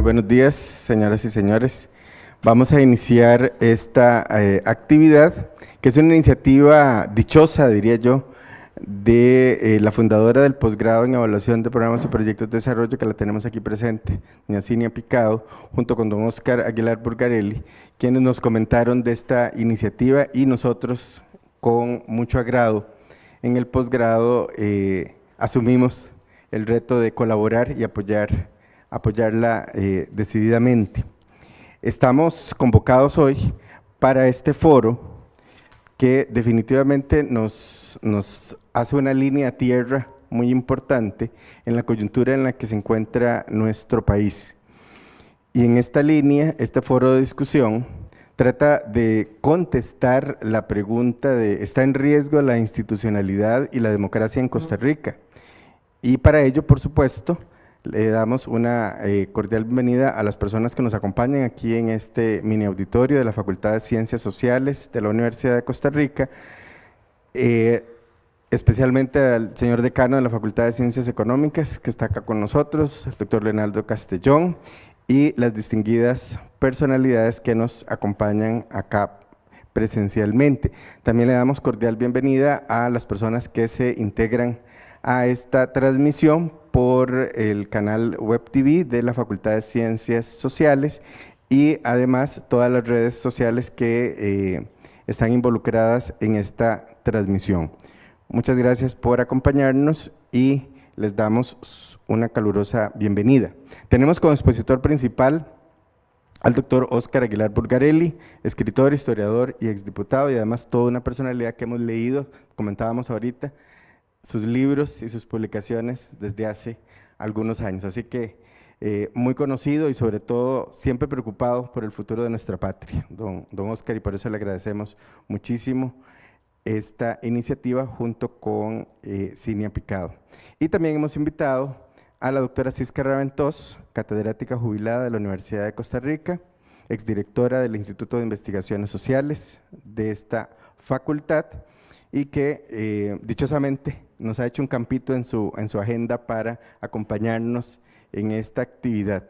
Muy buenos días, señoras y señores. Vamos a iniciar esta actividad, que es una iniciativa dichosa, diría yo, de la fundadora del posgrado en evaluación de programas y proyectos de desarrollo, que la tenemos aquí presente, doña Cinia Picado, junto con don Óscar Aguilar Burgarelli, quienes nos comentaron de esta iniciativa y nosotros, con mucho agrado, en el posgrado asumimos el reto de colaborar y apoyarla decididamente. Estamos convocados hoy para este foro que definitivamente nos hace una línea a tierra muy importante en la coyuntura en la que se encuentra nuestro país. Y en esta línea, este foro de discusión trata de contestar la pregunta de ¿está en riesgo la institucionalidad y la democracia en Costa Rica? Y para ello, por supuesto, le damos una cordial bienvenida a las personas que nos acompañan aquí en este mini auditorio de la Facultad de Ciencias Sociales de la Universidad de Costa Rica, especialmente al señor decano de la Facultad de Ciencias Económicas, que está acá con nosotros, el doctor Leonardo Castellón, y las distinguidas personalidades que nos acompañan acá presencialmente. También le damos cordial bienvenida a las personas que se integran a esta transmisión por el canal Web TV de la Facultad de Ciencias Sociales y además todas las redes sociales que están involucradas en esta transmisión. Muchas gracias por acompañarnos y les damos una calurosa bienvenida. Tenemos como expositor principal al doctor Óscar Aguilar Burgarelli, escritor, historiador y exdiputado, y además toda una personalidad que hemos leído, comentábamos ahorita, sus libros y sus publicaciones desde hace algunos años. Así que muy conocido y sobre todo siempre preocupado por el futuro de nuestra patria, don Óscar, y por eso le agradecemos muchísimo esta iniciativa junto con Cinia Picado. Y también hemos invitado a la doctora Cisca Raventós, catedrática jubilada de la Universidad de Costa Rica, exdirectora del Instituto de Investigaciones Sociales de esta facultad, y que dichosamente nos ha hecho un campito en su agenda para acompañarnos en esta actividad.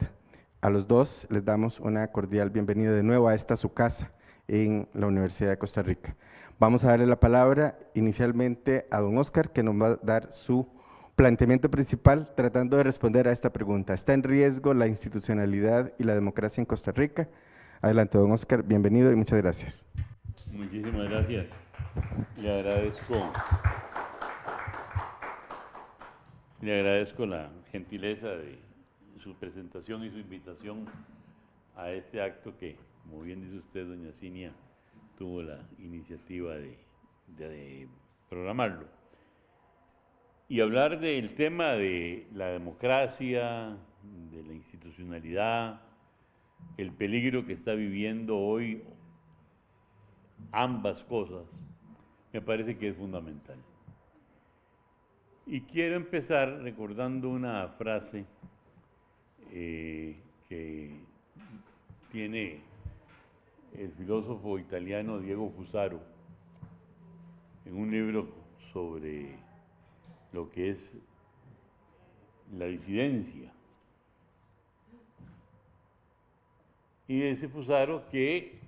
A los dos les damos una cordial bienvenida de nuevo a esta su casa en la Universidad de Costa Rica. Vamos a darle la palabra inicialmente a don Óscar, que nos va a dar su planteamiento principal tratando de responder a esta pregunta. ¿Está en riesgo la institucionalidad y la democracia en Costa Rica? Adelante, don Óscar, bienvenido y muchas gracias. Muchísimas gracias. Le agradezco la gentileza de su presentación y su invitación a este acto que, como bien dice usted, doña Cinia, tuvo la iniciativa de programarlo. Y hablar del tema de la democracia, de la institucionalidad, el peligro que está viviendo hoy ambas cosas, me parece que es fundamental. Y quiero empezar recordando una frase que tiene el filósofo italiano Diego Fusaro en un libro sobre lo que es la disidencia. Y dice Fusaro que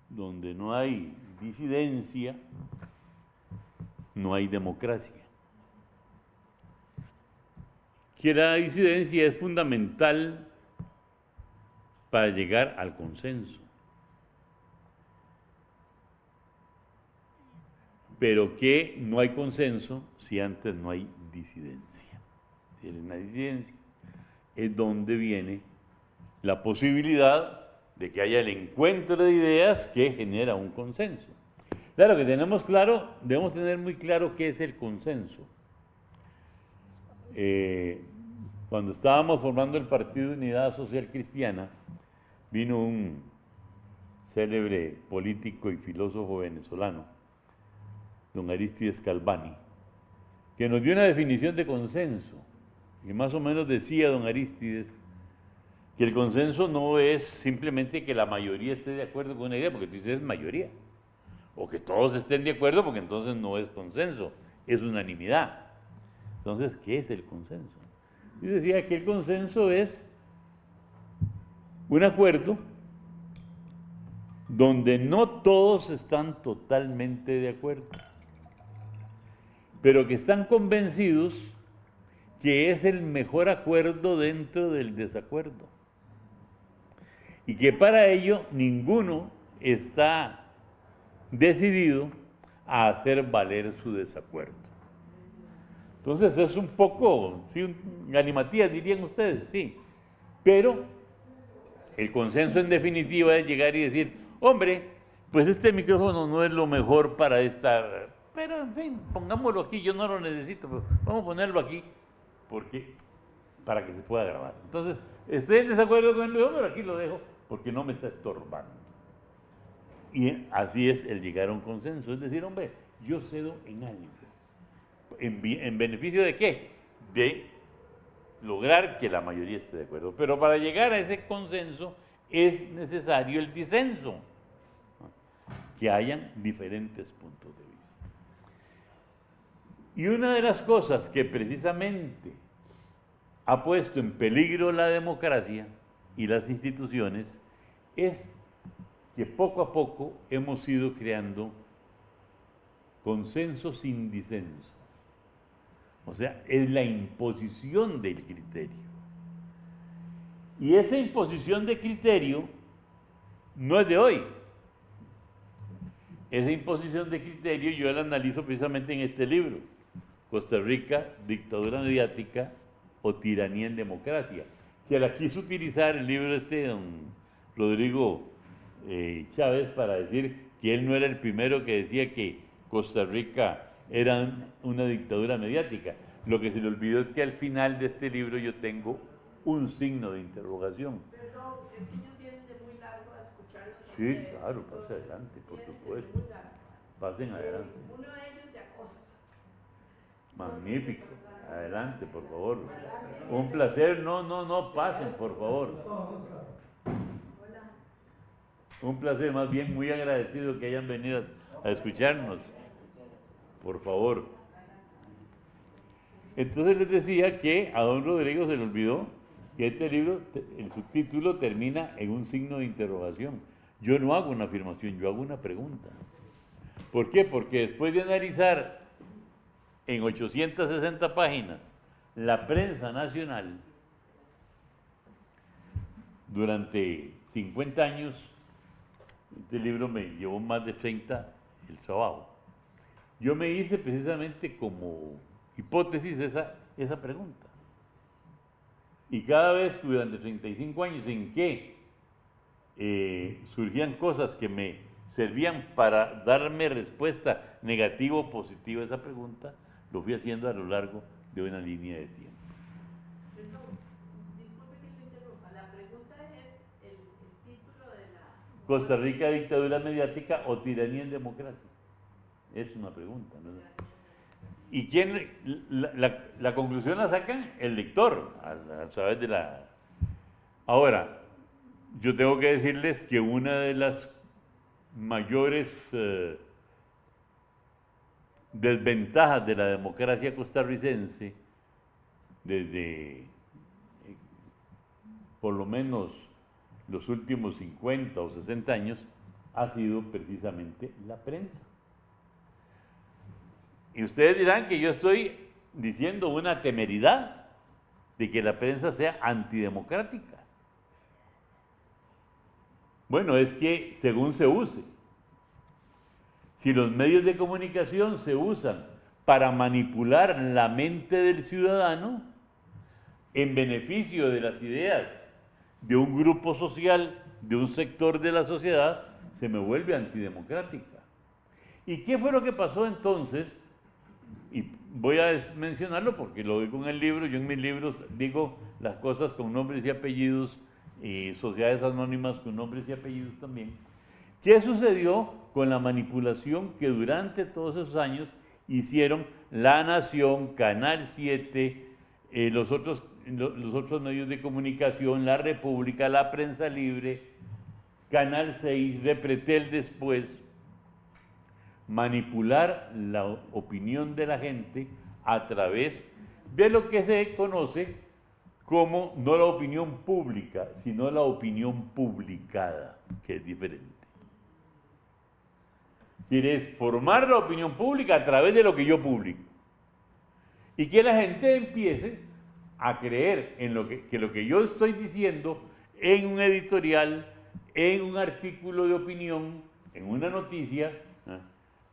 donde no hay disidencia, no hay democracia. Que la disidencia es fundamental para llegar al consenso. Pero que no hay consenso si antes no hay disidencia. Si en la disidencia es donde viene la posibilidad de que haya el encuentro de ideas que genera un consenso. Claro que debemos tener muy claro qué es el consenso. Cuando estábamos formando el Partido de Unidad Social Cristiana, vino un célebre político y filósofo venezolano, don Aristides Calvani, que nos dio una definición de consenso, y más o menos decía don Aristides que el consenso no es simplemente que la mayoría esté de acuerdo con una idea, porque tú dices es mayoría, o que todos estén de acuerdo, porque entonces no es consenso, es unanimidad. Entonces, ¿qué es el consenso? Yo decía que el consenso es Un acuerdo donde no todos están totalmente de acuerdo, pero que están convencidos que es el mejor acuerdo dentro del desacuerdo. Y que para ello ninguno está decidido a hacer valer su desacuerdo. Entonces es un poco, sí, galimatías dirían ustedes, sí, pero el consenso en definitiva es llegar y decir, hombre, pues este micrófono no es lo mejor para esta, pero en fin, pongámoslo aquí, yo no lo necesito, pero vamos a ponerlo aquí, porque para que se pueda grabar. Entonces, estoy en desacuerdo con él, pero aquí lo dejo porque no me está estorbando. Y así es el llegar a un consenso, es decir, hombre, yo cedo en algo. ¿En beneficio de qué? De lograr que la mayoría esté de acuerdo. Pero para llegar a ese consenso es necesario el disenso, que hayan diferentes puntos de vista. Y una de las cosas que precisamente ha puesto en peligro la democracia y las instituciones es que poco a poco hemos ido creando consenso sin disenso. O sea, es la imposición del criterio. Y esa imposición de criterio no es de hoy. Esa imposición de criterio yo la analizo precisamente en este libro, Costa Rica, dictadura mediática o tiranía en democracia, que la quiso utilizar el libro de don Rodrigo Chávez para decir que él no era el primero que decía que Costa Rica era una dictadura mediática. Lo que se le olvidó es que al final de este libro yo tengo un signo de interrogación. Perdón, es que ellos vienen de muy largo a escucharlos. Sí, claro, pase adelante, por supuesto. Pasen adelante. Uno de ellos de Acosta. Magnífico. Adelante, por favor. Un placer. No, pasen, por favor. Un placer, más bien muy agradecido que hayan venido a escucharnos. Por favor. Entonces les decía que a don Rodrigo se le olvidó que este libro, el subtítulo termina en un signo de interrogación. Yo no hago una afirmación, yo hago una pregunta. ¿Por qué? Porque después de analizar en 860 páginas la prensa nacional durante 50 años, este libro me llevó más de 30 el trabajo. Yo me hice precisamente como hipótesis esa pregunta. Y cada vez durante 35 años en que surgían cosas que me servían para darme respuesta negativa o positiva a esa pregunta, lo fui haciendo a lo largo de una línea de tiempo. Perdón, disculpe que lo interrumpa. La pregunta es el título de la... Costa Rica, dictadura mediática o tiranía en democracia. Es una pregunta, ¿no? ¿Y quién? La conclusión la saca el lector, a través de la... Ahora, yo tengo que decirles que una de las mayores desventajas de la democracia costarricense, desde por lo menos los últimos 50 o 60 años, ha sido precisamente la prensa. Y ustedes dirán que yo estoy diciendo una temeridad de que la prensa sea antidemocrática. Bueno, es que según se use, si los medios de comunicación se usan para manipular la mente del ciudadano en beneficio de las ideas de un grupo social, de un sector de la sociedad, se me vuelve antidemocrática. ¿Y qué fue lo que pasó entonces? Y voy a mencionarlo porque lo digo en el libro. Yo en mis libros digo las cosas con nombres y apellidos, y sociedades anónimas con nombres y apellidos también. ¿Qué sucedió con la manipulación que durante todos esos años hicieron La Nación, Canal 7, los otros medios de comunicación, La República, La Prensa Libre, Canal 6, Repretel después? Manipular la opinión de la gente a través de lo que se conoce como no la opinión pública, sino la opinión publicada, que es diferente. Quieres formar la opinión pública a través de lo que yo publico. Y que la gente empiece a creer en lo que yo estoy diciendo en un editorial, en un artículo de opinión, en una noticia,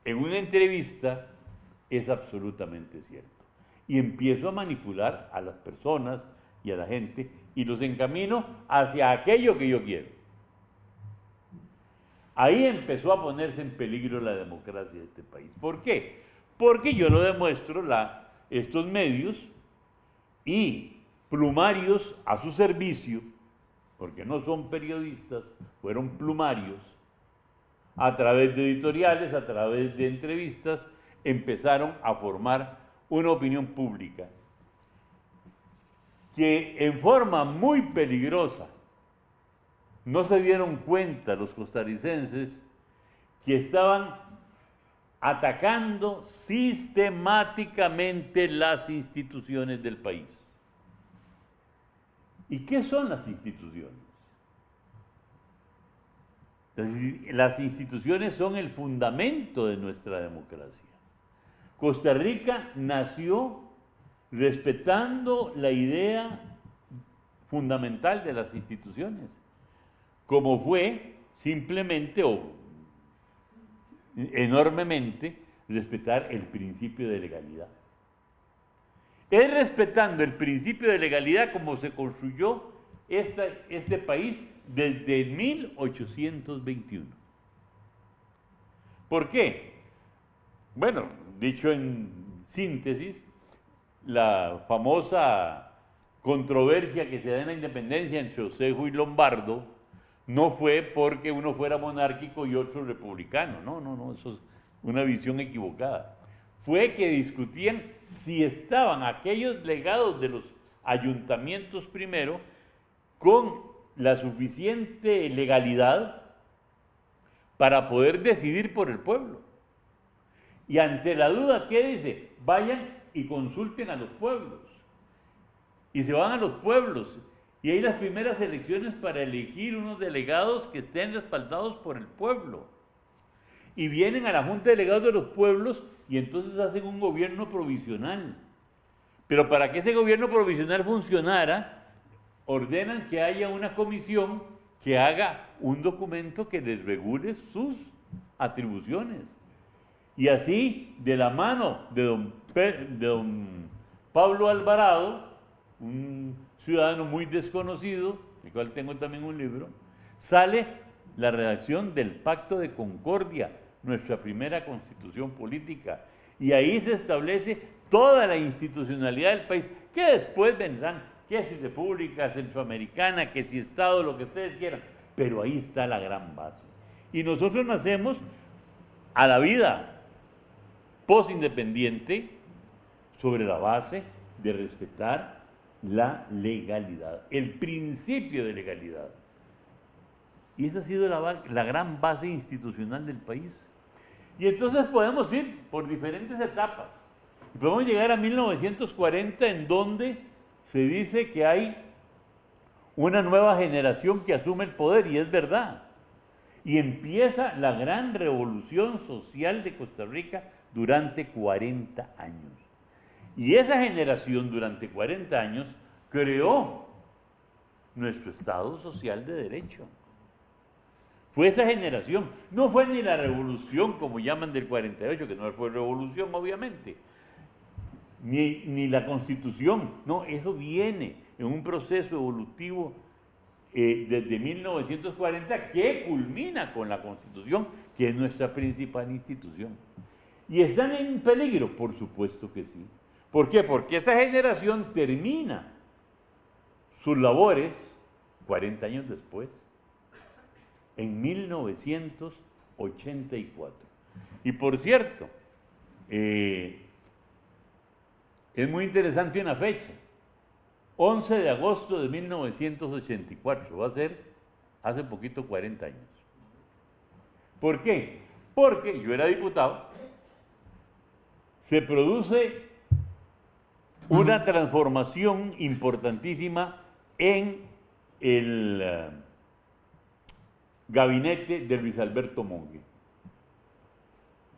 en una entrevista, es absolutamente cierto. Y empiezo a manipular a las personas y a la gente y los encamino hacia aquello que yo quiero. Ahí empezó a ponerse en peligro la democracia de este país. ¿Por qué? Porque yo lo demuestro, estos medios y plumarios a su servicio, porque no son periodistas, fueron plumarios, a través de editoriales, a través de entrevistas, empezaron a formar una opinión pública que en forma muy peligrosa no se dieron cuenta los costarricenses que estaban atacando sistemáticamente las instituciones del país. ¿Y qué son las instituciones? Las instituciones son el fundamento de nuestra democracia. Costa Rica nació respetando la idea fundamental de las instituciones, como fue simplemente o enormemente respetar el principio de legalidad. Es respetando el principio de legalidad como se construyó este país desde 1821. ¿Por qué? Bueno, dicho en síntesis, la famosa controversia que se da en la independencia entre Osejo y Lombardo no fue porque uno fuera monárquico y otro republicano, no, eso es una visión equivocada. Fue que discutían si estaban aquellos legados de los ayuntamientos primero con la suficiente legalidad para poder decidir por el pueblo. Y ante la duda, ¿qué dice? Vayan y consulten a los pueblos. Y se van a los pueblos. Y hay las primeras elecciones para elegir unos delegados que estén respaldados por el pueblo. Y vienen a la Junta de Delegados de los pueblos y entonces hacen un gobierno provisional. Pero para que ese gobierno provisional funcionara, ordenan que haya una comisión que haga un documento que les regule sus atribuciones. Y así, de la mano de don Pablo Alvarado, un ciudadano muy desconocido, del cual tengo también un libro, sale la redacción del Pacto de Concordia, nuestra primera constitución política, y ahí se establece toda la institucionalidad del país, que después vendrán, que si república centroamericana, que si Estado, lo que ustedes quieran, pero ahí está la gran base. Y nosotros nacemos a la vida posindependiente sobre la base de respetar la legalidad, el principio de legalidad. Y esa ha sido la gran base institucional del país. Y entonces podemos ir por diferentes etapas. Y podemos llegar a 1940, en donde se dice que hay una nueva generación que asume el poder, y es verdad. Y empieza la gran revolución social de Costa Rica durante 40 años. Y esa generación durante 40 años creó nuestro Estado Social de Derecho. Fue esa generación, no fue ni la revolución como llaman del 48, que no fue revolución obviamente, ni la Constitución, no, eso viene en un proceso evolutivo desde 1940 que culmina con la Constitución, que es nuestra principal institución. ¿Y están en peligro? Por supuesto que sí. ¿Por qué? Porque esa generación termina sus labores 40 años después, en 1984. Y por cierto, es muy interesante una fecha, 11 de agosto de 1984, va a ser hace poquito 40 años. ¿Por qué? Porque yo era diputado, se produce una transformación importantísima en el gabinete de Luis Alberto Monge.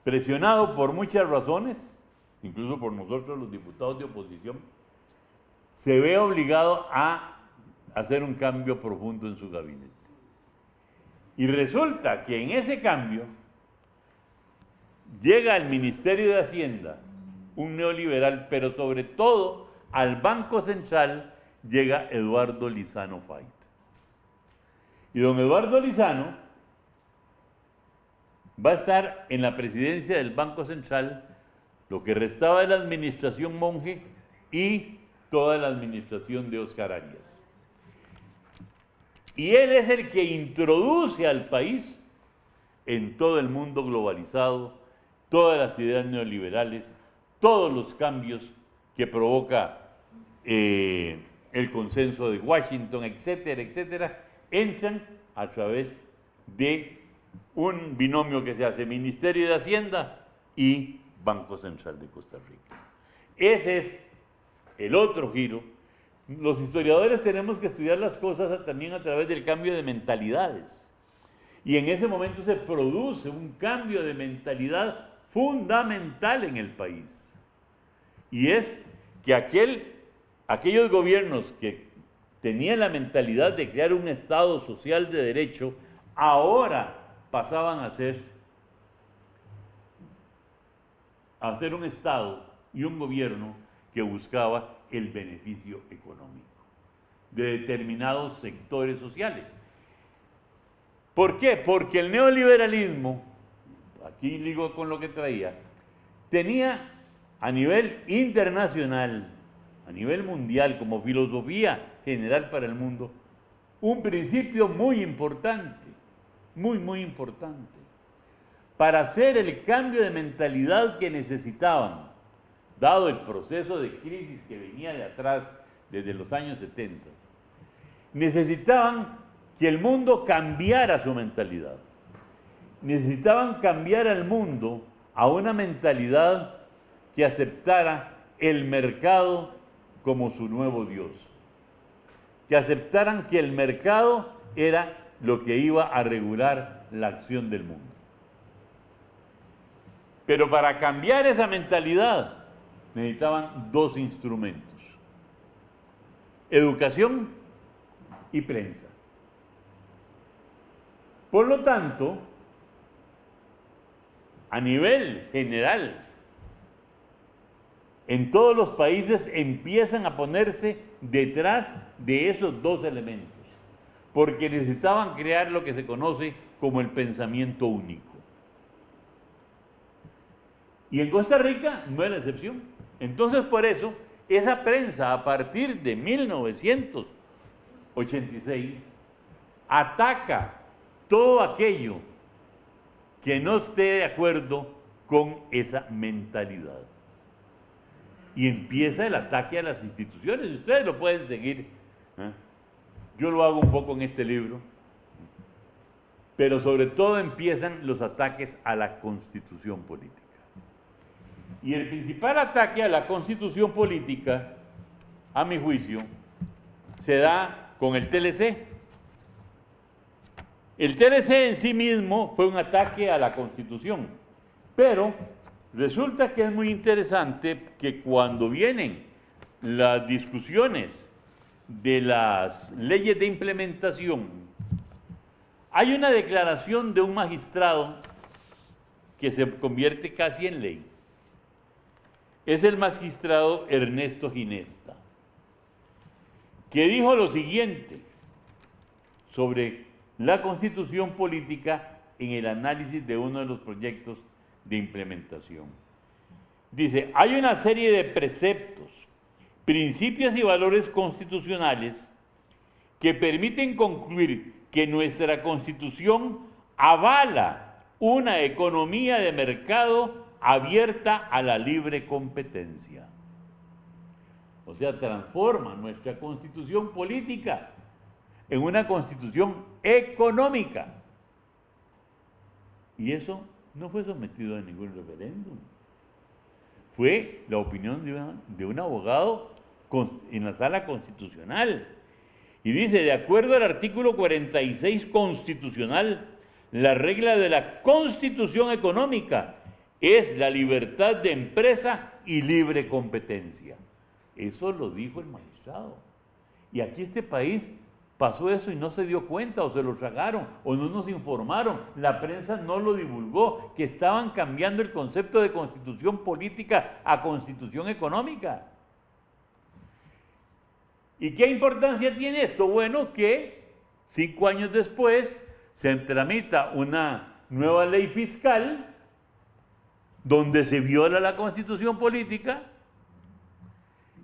Presionado por muchas razones, incluso por nosotros los diputados de oposición, se ve obligado a hacer un cambio profundo en su gabinete. Y resulta que en ese cambio llega al Ministerio de Hacienda un neoliberal, pero sobre todo al Banco Central llega Eduardo Lizano Fait. Y don Eduardo Lizano va a estar en la presidencia del Banco Central lo que restaba de la administración Monge y toda la administración de Óscar Arias. Y él es el que introduce al país en todo el mundo globalizado, todas las ideas neoliberales, todos los cambios que provoca el consenso de Washington, etcétera, etcétera, entran a través de un binomio que se hace Ministerio de Hacienda y Banco Central de Costa Rica. Ese es el otro giro. Los historiadores tenemos que estudiar las cosas también a través del cambio de mentalidades. Y en ese momento se produce un cambio de mentalidad fundamental en el país. Y es que aquellos gobiernos que tenían la mentalidad de crear un Estado social de derecho, ahora pasaban a ser un Estado y un gobierno que buscaba el beneficio económico de determinados sectores sociales. ¿Por qué? Porque el neoliberalismo, aquí ligo con lo que traía, tenía a nivel internacional, a nivel mundial, como filosofía general para el mundo, un principio muy importante, muy importante, para hacer el cambio de mentalidad que necesitaban, dado el proceso de crisis que venía de atrás desde los años 70. Necesitaban que el mundo cambiara su mentalidad. Necesitaban cambiar al mundo a una mentalidad que aceptara el mercado como su nuevo Dios. Que aceptaran que el mercado era lo que iba a regular la acción del mundo. Pero para cambiar esa mentalidad necesitaban dos instrumentos: educación y prensa. Por lo tanto, a nivel general, en todos los países empiezan a ponerse detrás de esos dos elementos, porque necesitaban crear lo que se conoce como el pensamiento único. Y en Costa Rica no es la excepción. Entonces, por eso, esa prensa, a partir de 1986, ataca todo aquello que no esté de acuerdo con esa mentalidad. Y empieza el ataque a las instituciones. Ustedes lo pueden seguir. Yo lo hago un poco en este libro. Pero sobre todo empiezan los ataques a la Constitución política. Y el principal ataque a la Constitución política, a mi juicio, se da con el TLC. El TLC en sí mismo fue un ataque a la Constitución, pero resulta que es muy interesante que cuando vienen las discusiones de las leyes de implementación, hay una declaración de un magistrado que se convierte casi en ley. Es el magistrado Ernesto Ginesta, que dijo lo siguiente sobre la Constitución política en el análisis de uno de los proyectos de implementación. Dice: hay una serie de preceptos, principios y valores constitucionales que permiten concluir que nuestra Constitución avala una economía de mercado abierta a la libre competencia. O sea, transforma nuestra Constitución política en una Constitución económica. Y eso no fue sometido a ningún referéndum. fue la opinión de un abogado en la sala constitucional. Y dice, de acuerdo al artículo 46 constitucional, la regla de la constitución económica es la libertad de empresa y libre competencia. Eso lo dijo el magistrado. Y aquí este país pasó eso y no se dio cuenta, o se lo tragaron, o no nos informaron, la prensa no lo divulgó, que estaban cambiando el concepto de constitución política a constitución económica. ¿Y qué importancia tiene esto? Bueno, que 5 años después se tramita una nueva ley fiscal donde se viola la constitución política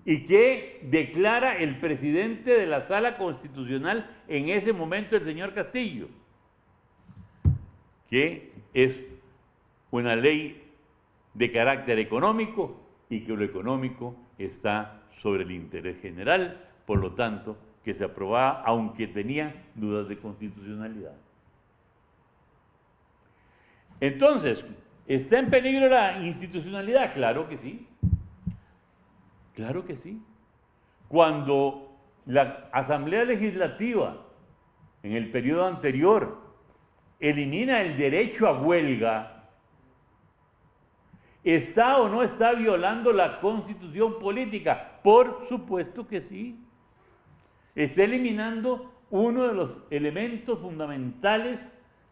y que declara el presidente de la sala constitucional en ese momento, el señor Castillo, que es una ley de carácter económico y que lo económico está sobre el interés general, por lo tanto, que se aprobaba aunque tenía dudas de constitucionalidad. Entonces, ¿está en peligro la institucionalidad? Claro que sí. Claro que sí. Cuando la Asamblea Legislativa, en el periodo anterior, elimina el derecho a huelga, ¿está o no está violando la Constitución política? Por supuesto que sí. Está eliminando uno de los elementos fundamentales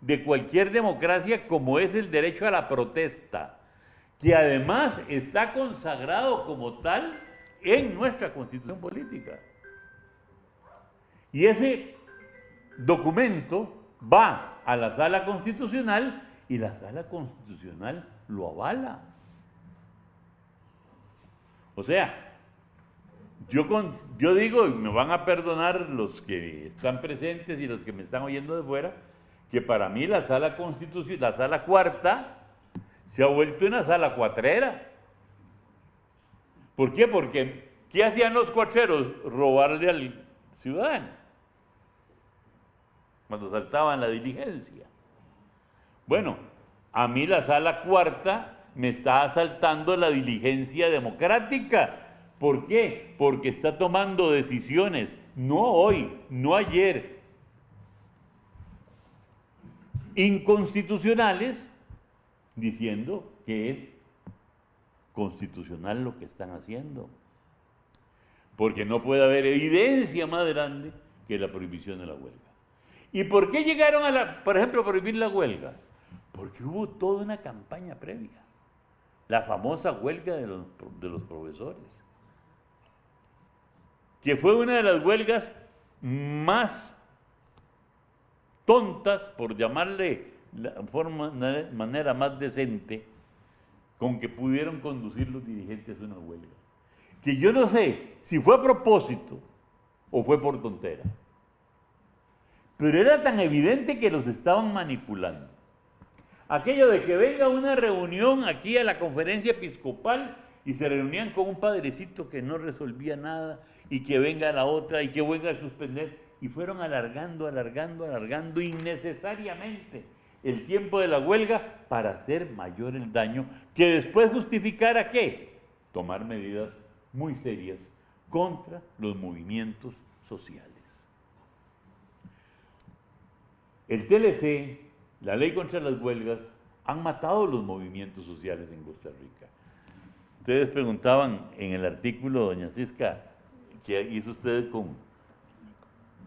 de cualquier democracia, como es el derecho a la protesta, que además está consagrado como tal en nuestra Constitución política. Y ese documento va a la Sala Constitucional y la Sala Constitucional lo avala. O sea, yo digo, y me van a perdonar los que están presentes y los que me están oyendo de fuera, que para mí la Sala Constitucional, la Sala Cuarta, se ha vuelto una sala cuatrera. ¿Por qué? Porque ¿qué hacían los cuatreros? Robarle al ciudadano cuando saltaban la diligencia. Bueno, a mí la Sala Cuarta me está asaltando la diligencia democrática. ¿Por qué? Porque está tomando decisiones, no hoy, no ayer, inconstitucionales, diciendo que es constitucional lo que están haciendo. Porque no puede haber evidencia más grande que la prohibición de la huelga. ¿Y por qué llegaron por ejemplo, a prohibir la huelga? Porque hubo toda una campaña previa. La famosa huelga de los profesores, que fue una de las huelgas más tontas, por llamarle la manera más decente, con que pudieron conducir los dirigentes a una huelga. Que yo no sé si fue a propósito o fue por tontera, pero era tan evidente que los estaban manipulando. Aquello de que venga una reunión aquí a la conferencia episcopal y se reunían con un padrecito que no resolvía nada, y que venga la otra y que venga a suspender, y fueron alargando innecesariamente el tiempo de la huelga para hacer mayor el daño, que después justificara ¿qué? Tomar medidas muy serias contra los movimientos sociales. El TLC, la ley contra las huelgas, han matado los movimientos sociales en Costa Rica. Ustedes preguntaban en el artículo, doña Cisca, que hizo usted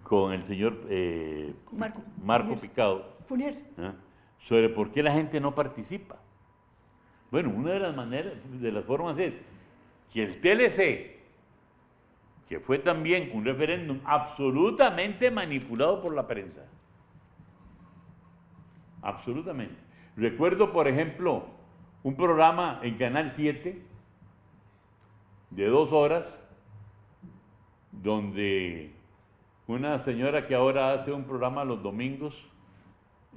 con el señor Marco Picado, ¿ah? Sobre por qué la gente no participa. Bueno, una de las maneras, de las formas es que el TLC, que fue también un referéndum absolutamente manipulado por la prensa, absolutamente. Recuerdo, por ejemplo, un programa en Canal 7 de 2 horas, donde una señora que ahora hace un programa los domingos,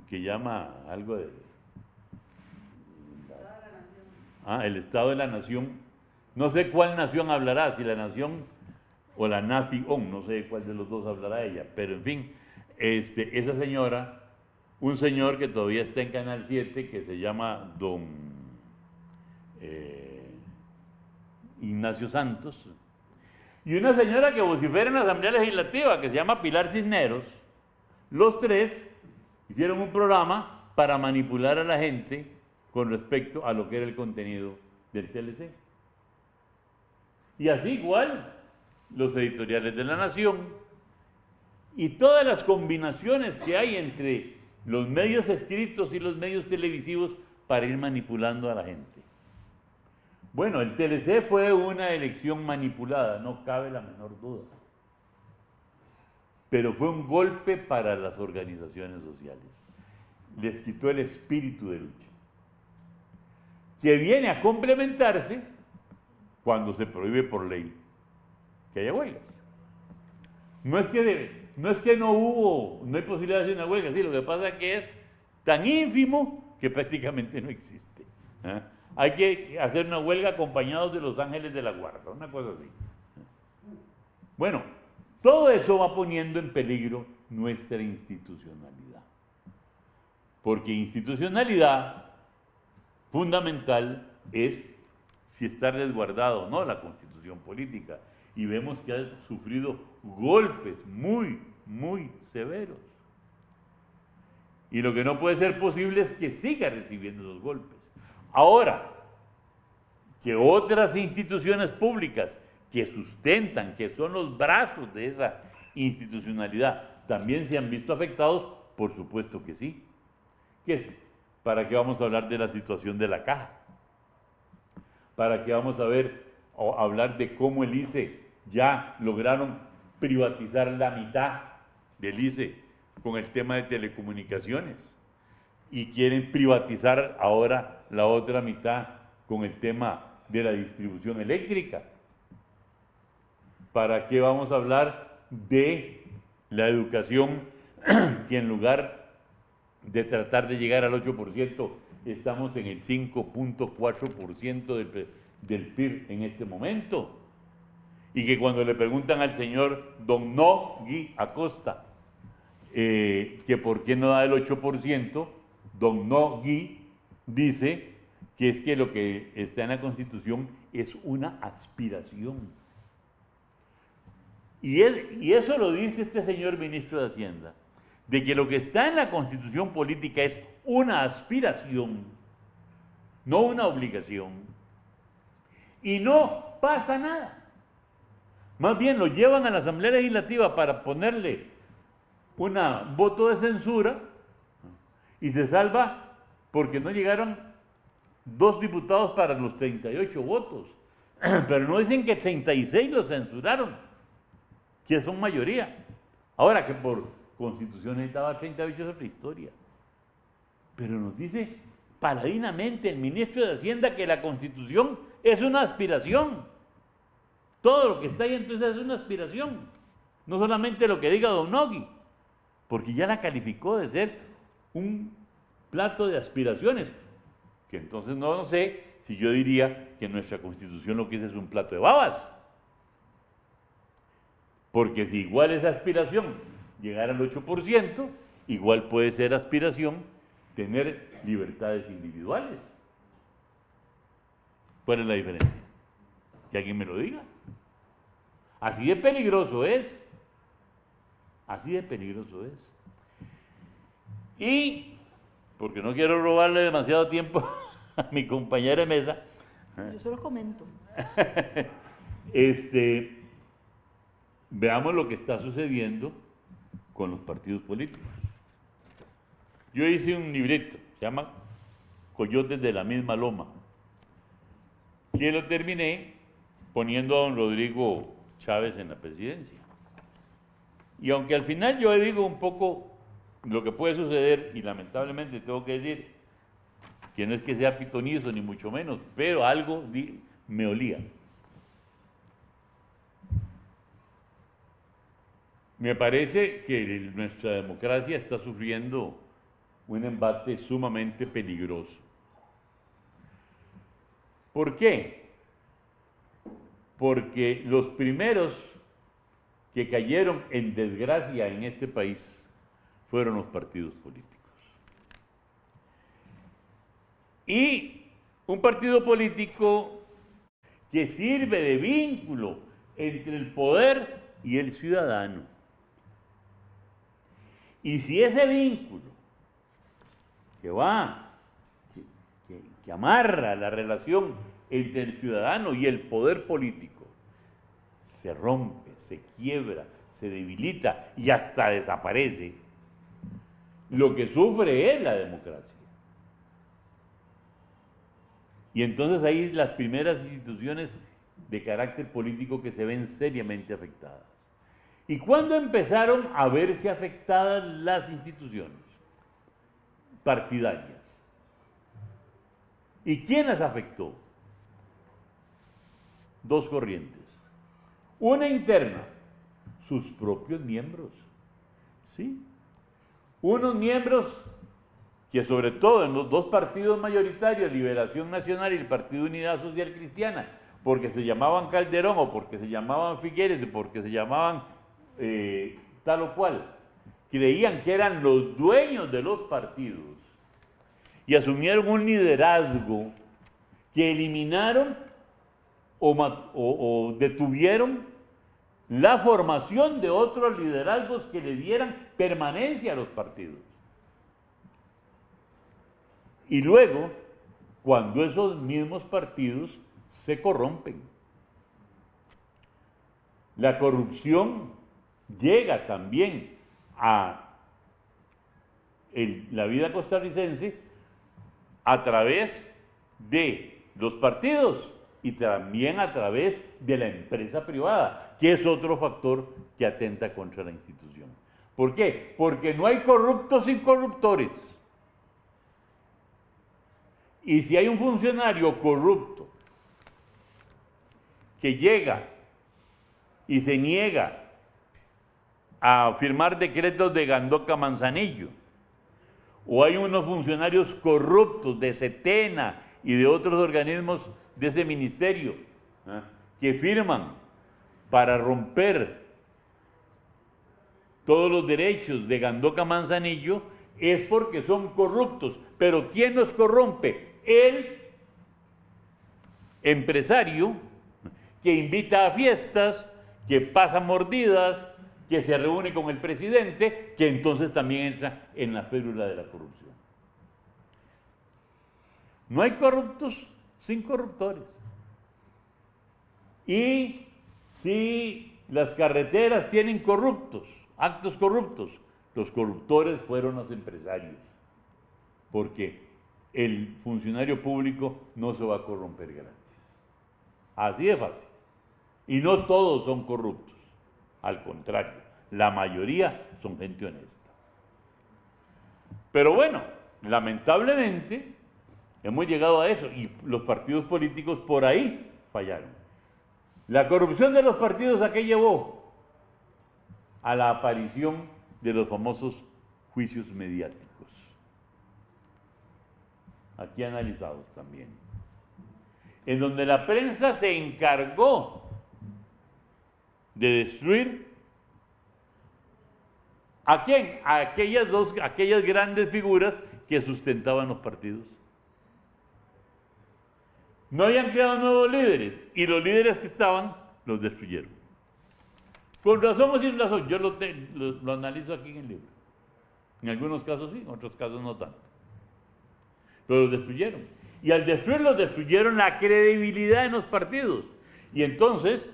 que llama algo de... El Estado de la Nación. No sé cuál nación hablará, si la Nación o la Nación, no sé cuál de los dos hablará ella, pero en fin, esa señora, un señor que todavía está en Canal 7, que se llama don Ignacio Santos, y una señora que vocifera en la Asamblea Legislativa, que se llama Pilar Cisneros. Los tres hicieron un programa para manipular a la gente con respecto a lo que era el contenido del TLC. Y así igual los editoriales de La Nación y todas las combinaciones que hay entre los medios escritos y los medios televisivos para ir manipulando a la gente. Bueno, el TLC fue una elección manipulada, no cabe la menor duda. Pero fue un golpe para las organizaciones sociales. Les quitó el espíritu de lucha, que viene a complementarse cuando se prohíbe por ley que haya huelgas. No es que no hay posibilidad de hacer una huelga, sí, lo que pasa es que es tan ínfimo que prácticamente no existe. ¿Eh? Hay que hacer una huelga acompañados de los ángeles de la guarda, una cosa así. Bueno, todo eso va poniendo en peligro nuestra institucionalidad. Porque institucionalidad fundamental es si está resguardado o no la Constitución política. Y vemos que ha sufrido golpes muy, muy severos. Y lo que no puede ser posible es que siga recibiendo esos golpes. Ahora, que otras instituciones públicas que sustentan, que son los brazos de esa institucionalidad, también se han visto afectados, por supuesto que sí. ¿Para qué vamos a hablar de la situación de la Caja? ¿Para qué vamos a hablar de cómo el ICE ya lograron privatizar la mitad del ICE con el tema de telecomunicaciones? Y quieren privatizar ahora la otra mitad con el tema de la distribución eléctrica. ¿Para qué vamos a hablar de la educación que en lugar de tratar de llegar al 8%, estamos en el 5.4% del PIB en este momento? Y que cuando le preguntan al señor Don Nogui Acosta que por qué no da el 8%, Don Nogui dice que es que lo que está en la Constitución es una aspiración. Y eso lo dice este señor ministro de Hacienda, de que lo que está en la Constitución política es una aspiración, no una obligación. Y no pasa nada. Más bien lo llevan a la Asamblea Legislativa para ponerle un voto de censura y se salva porque no llegaron 2 diputados para los 38 votos. Pero no dicen que 36 los censuraron, que son mayoría. Ahora que por Constitución necesitaba 38 es otra historia. Pero nos dice paladinamente el ministro de Hacienda que la Constitución es una aspiración. Todo lo que está ahí entonces es una aspiración. No solamente lo que diga Don Nogui, porque ya la calificó de ser un plato de aspiraciones. Que entonces no sé si yo diría que nuestra Constitución lo que es un plato de babas. Porque si igual es aspiración llegar al 8%, igual puede ser aspiración tener libertades individuales. ¿Cuál es la diferencia? Que alguien me lo diga. Así de peligroso es. Así de peligroso es. Y, porque no quiero robarle demasiado tiempo a mi compañera de mesa. Yo solo comento. Veamos lo que está sucediendo con los partidos políticos. Yo hice un librito, se llama Coyotes de la misma loma, que lo terminé poniendo a don Rodrigo Chávez en la presidencia. Y aunque al final yo digo un poco lo que puede suceder, y lamentablemente tengo que decir que no es que sea pitonizo ni mucho menos, pero algo me olía. Me parece que nuestra democracia está sufriendo un embate sumamente peligroso. ¿Por qué? Porque los primeros que cayeron en desgracia en este país fueron los partidos políticos. Y un partido político que sirve de vínculo entre el poder y el ciudadano. Y si ese vínculo que amarra la relación entre el ciudadano y el poder político se rompe, se quiebra, se debilita y hasta desaparece, lo que sufre es la democracia. Y entonces ahí las primeras instituciones de carácter político que se ven seriamente afectadas. ¿Y cuándo empezaron a verse afectadas las instituciones partidarias? ¿Y quién las afectó? Dos corrientes. Una interna, sus propios miembros. ¿Sí? Unos miembros que sobre todo en los dos partidos mayoritarios, Liberación Nacional y el Partido Unidad Social Cristiana, porque se llamaban Calderón o porque se llamaban Figueres o porque se llamaban tal o cual, creían que eran los dueños de los partidos y asumieron un liderazgo que eliminaron o detuvieron la formación de otros liderazgos que le dieran permanencia a los partidos. Y luego, cuando esos mismos partidos se corrompen, la corrupción llega también a la vida costarricense a través de los partidos y también a través de la empresa privada, que es otro factor que atenta contra la institución. ¿Por qué? Porque no hay corruptos sin corruptores. Y si hay un funcionario corrupto que llega y se niega a firmar decretos de Gandoca Manzanillo, o hay unos funcionarios corruptos de Setena y de otros organismos de ese ministerio que firman para romper todos los derechos de Gandoca Manzanillo, es porque son corruptos. Pero ¿quién los corrompe? El empresario que invita a fiestas, que pasa mordidas, que se reúne con el presidente, que entonces también entra en la férula de la corrupción. No hay corruptos sin corruptores. Y si las carreteras tienen corruptos, actos corruptos, los corruptores fueron los empresarios, porque el funcionario público no se va a corromper gratis. Así de fácil. Y no todos son corruptos. Al contrario, la mayoría son gente honesta. Pero bueno, lamentablemente hemos llegado a eso y los partidos políticos por ahí fallaron. La corrupción de los partidos, ¿a qué llevó? A la aparición de los famosos juicios mediáticos. Aquí analizados también, en donde la prensa se encargó de destruir ¿a quién? A aquellas grandes figuras que sustentaban los partidos. No habían creado nuevos líderes y los líderes que estaban los destruyeron. Con razón o sin razón, yo lo analizo aquí en el libro. En algunos casos sí, en otros casos no tanto. Pero los destruyeron. Y al destruirlos, destruyeron la credibilidad en los partidos. Y entonces,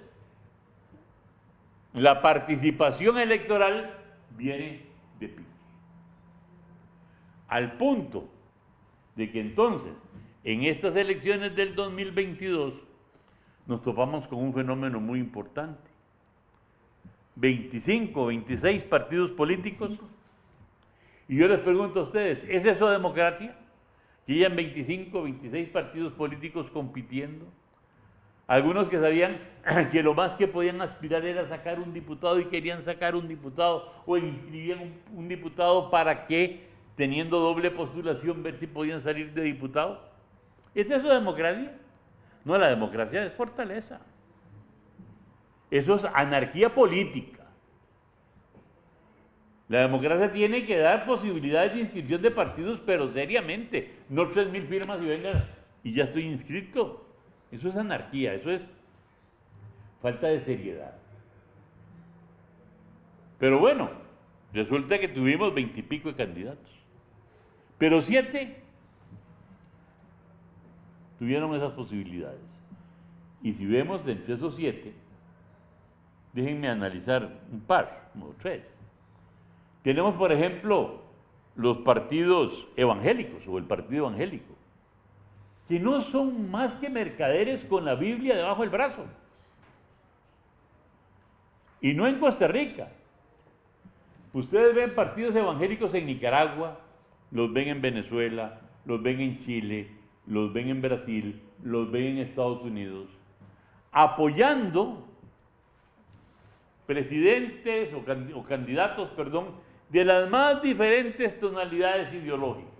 la participación electoral viene de pique. Al punto de que entonces, en estas elecciones del 2022, nos topamos con un fenómeno muy importante. 25, 26 partidos políticos. Y yo les pregunto a ustedes, ¿es eso democracia? Que hayan 25, 26 partidos políticos compitiendo. Algunos que sabían que lo más que podían aspirar era sacar un diputado y querían sacar un diputado o inscribían un diputado para que, teniendo doble postulación, ver si podían salir de diputado. ¿Es eso democracia? No, la democracia es fortaleza. Eso es anarquía política. La democracia tiene que dar posibilidades de inscripción de partidos, pero seriamente. No 3.000 firmas y venga, y ya estoy inscrito. Eso es anarquía, eso es falta de seriedad. Pero bueno, resulta que tuvimos 20 y pico de candidatos. Pero 7 tuvieron esas posibilidades. Y si vemos entre esos 7, déjenme analizar un par, como 3. Tenemos, por ejemplo, los partidos evangélicos o el partido evangélico, que no son más que mercaderes con la Biblia debajo del brazo. Y no en Costa Rica. Ustedes ven partidos evangélicos en Nicaragua, los ven en Venezuela, los ven en Chile, los ven en Brasil, los ven en Estados Unidos, apoyando presidentes o candidatos, de las más diferentes tonalidades ideológicas.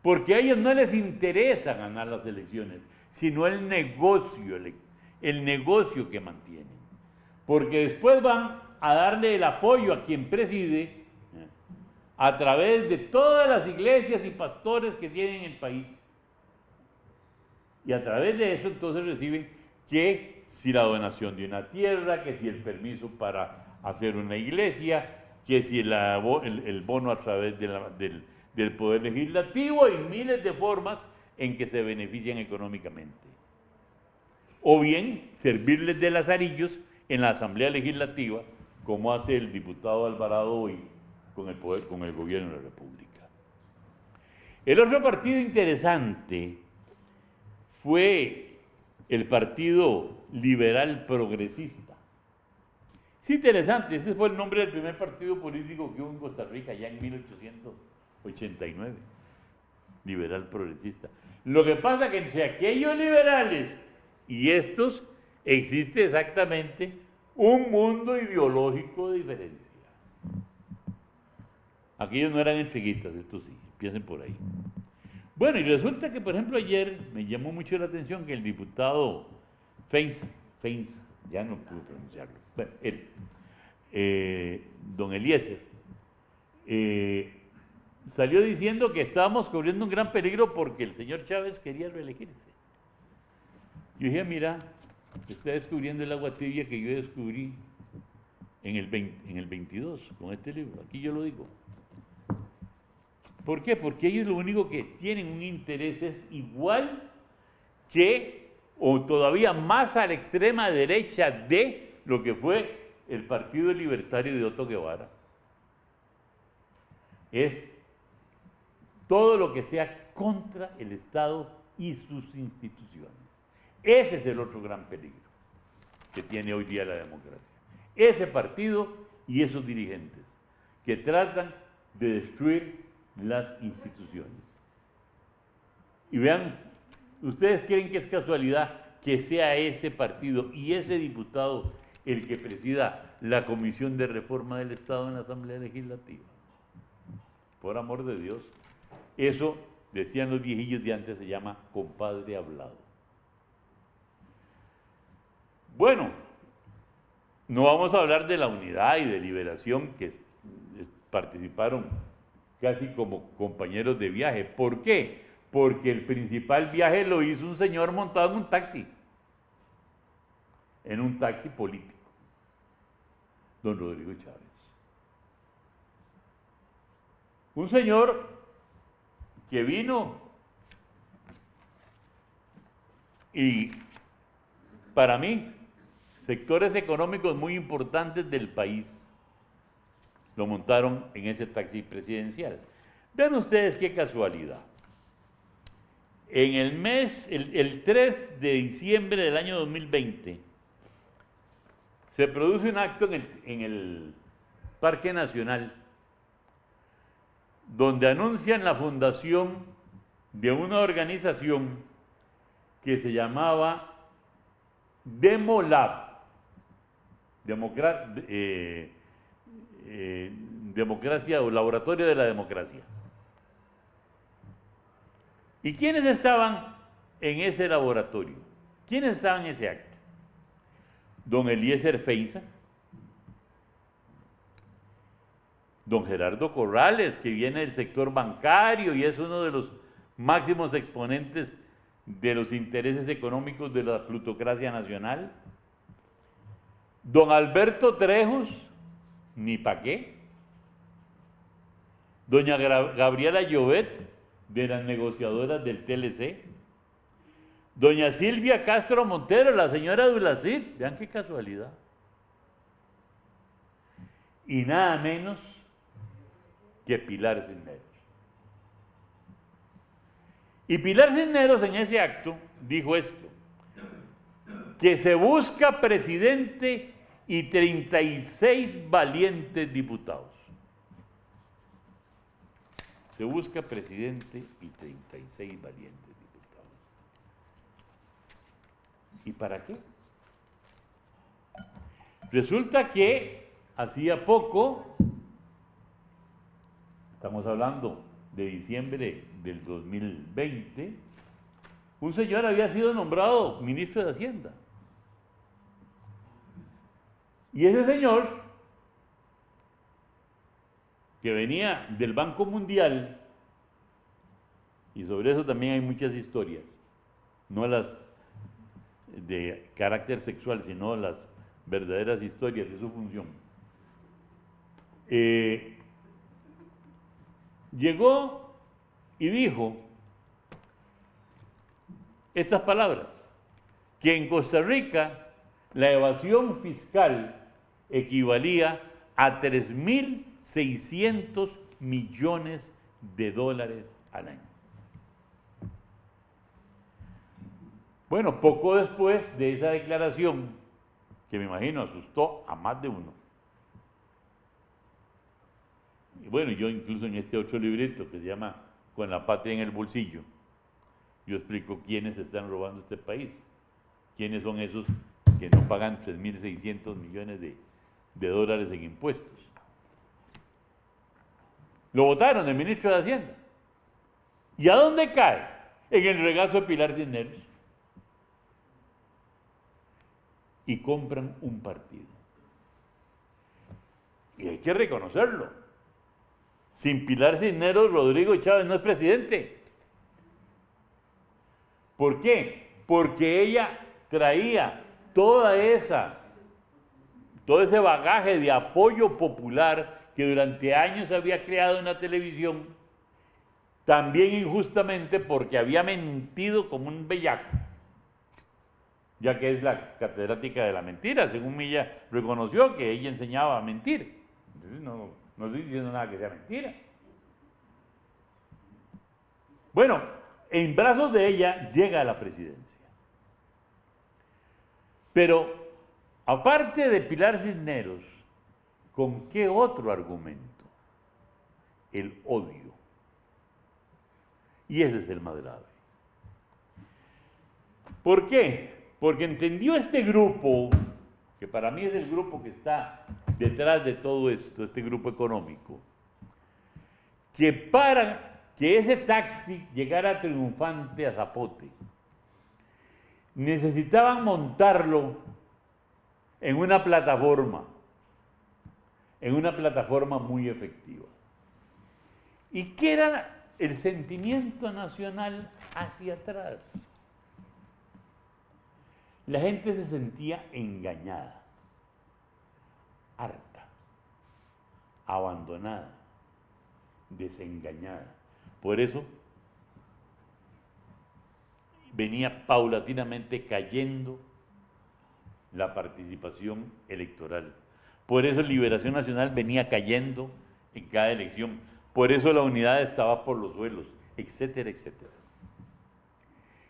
Porque a ellos no les interesa ganar las elecciones, sino el negocio que mantienen. Porque después van a darle el apoyo a quien preside a través de todas las iglesias y pastores que tienen en el país. Y a través de eso entonces reciben que si la donación de una tierra, que si el permiso para hacer una iglesia, que si el bono a través del Poder Legislativo y miles de formas en que se benefician económicamente. O bien servirles de lazarillos en la Asamblea Legislativa, como hace el diputado Alvarado hoy con el gobierno de la República. El otro partido interesante fue el Partido Liberal Progresista. Es interesante, ese fue el nombre del primer partido político que hubo en Costa Rica ya en 1889, Liberal Progresista. Lo que pasa es que entre aquellos liberales y estos existe exactamente un mundo ideológico de diferencia. Aquellos no eran entreguistas, estos sí, empiecen por ahí. Bueno, y resulta que, por ejemplo, ayer me llamó mucho la atención que el diputado Feinza, ya no pude pronunciarlo, bueno, don Eliezer, salió diciendo que estábamos corriendo un gran peligro porque el señor Chávez quería reelegirse. Yo dije, mira, está descubriendo el agua tibia que yo descubrí en el 22 con este libro, aquí yo lo digo. ¿Por qué? Porque ellos lo único que tienen un interés es igual que, o todavía más a la extrema derecha de lo que fue el Partido Libertario de Otto Guevara. Es todo lo que sea contra el Estado y sus instituciones. Ese es el otro gran peligro que tiene hoy día la democracia. Ese partido y esos dirigentes que tratan de destruir las instituciones. Y vean, ¿ustedes creen que es casualidad que sea ese partido y ese diputado el que presida la Comisión de Reforma del Estado en la Asamblea Legislativa? Por amor de Dios, eso, decían los viejillos de antes, se llama compadre hablado. Bueno, no vamos a hablar de la unidad y de liberación que participaron casi como compañeros de viaje. ¿Por qué? Porque el principal viaje lo hizo un señor montado en un taxi político, don Rodrigo Chávez. Un señor que vino y, para mí, sectores económicos muy importantes del país lo montaron en ese taxi presidencial. Vean ustedes qué casualidad. En el 3 de diciembre del año 2020, se produce un acto en el Parque Nacional, donde anuncian la fundación de una organización que se llamaba Demolab, democracia o laboratorio de la democracia. ¿Y quiénes estaban en ese laboratorio? ¿Quiénes estaban en ese acto? Don Eliezer Feinza, don Gerardo Corrales, que viene del sector bancario y es uno de los máximos exponentes de los intereses económicos de la plutocracia nacional. Don Alberto Trejos, ni pa' qué. Doña Gabriela Llobet, de las negociadoras del TLC. Doña Silvia Castro Montero, la señora Dulacid, vean qué casualidad. Y nada menos que Pilar Cisneros. Y Pilar Cisneros en ese acto dijo esto, que se busca presidente y 36 valientes diputados. Se busca presidente y 36 valientes diputados. ¿Y para qué? Resulta que hacía poco, estamos hablando de diciembre del 2020, un señor había sido nombrado ministro de Hacienda. Y ese señor, que venía del Banco Mundial, y sobre eso también hay muchas historias, no las de carácter sexual, sino las verdaderas historias de su función, llegó y dijo estas palabras, que en Costa Rica la evasión fiscal equivalía a 3.600 millones de dólares al año. Bueno, poco después de esa declaración, que me imagino asustó a más de uno, y bueno, yo incluso en este otro librito que se llama Con la patria en el bolsillo, yo explico quiénes están robando este país, quiénes son esos que no pagan 3.600 millones de dólares en impuestos. Lo votaron el ministro de Hacienda. ¿Y a dónde cae? En el regazo de Pilar Cisneros. Y compran un partido. Y hay que reconocerlo. Sin Pilar Cisneros, Rodrigo Chávez no es presidente. ¿Por qué? Porque ella traía todo ese bagaje de apoyo popular que durante años había creado una televisión, también injustamente porque había mentido como un bellaco, ya que es la catedrática de la mentira, según ella reconoció que ella enseñaba a mentir. Entonces no estoy diciendo nada que sea mentira. Bueno, en brazos de ella llega a la presidencia. Pero aparte de Pilar Cisneros, ¿con qué otro argumento? El odio. Y ese es el más grave. ¿Por qué? Porque entendió este grupo, que para mí es el grupo que está detrás de todo esto, este grupo económico, que para que ese taxi llegara triunfante a Zapote, necesitaban montarlo en una plataforma muy efectiva. ¿Y qué era el sentimiento nacional hacia atrás? La gente se sentía engañada, harta, abandonada, desengañada. Por eso venía paulatinamente cayendo la participación electoral. Por eso Liberación Nacional venía cayendo en cada elección. Por eso la unidad estaba por los suelos, etcétera, etcétera.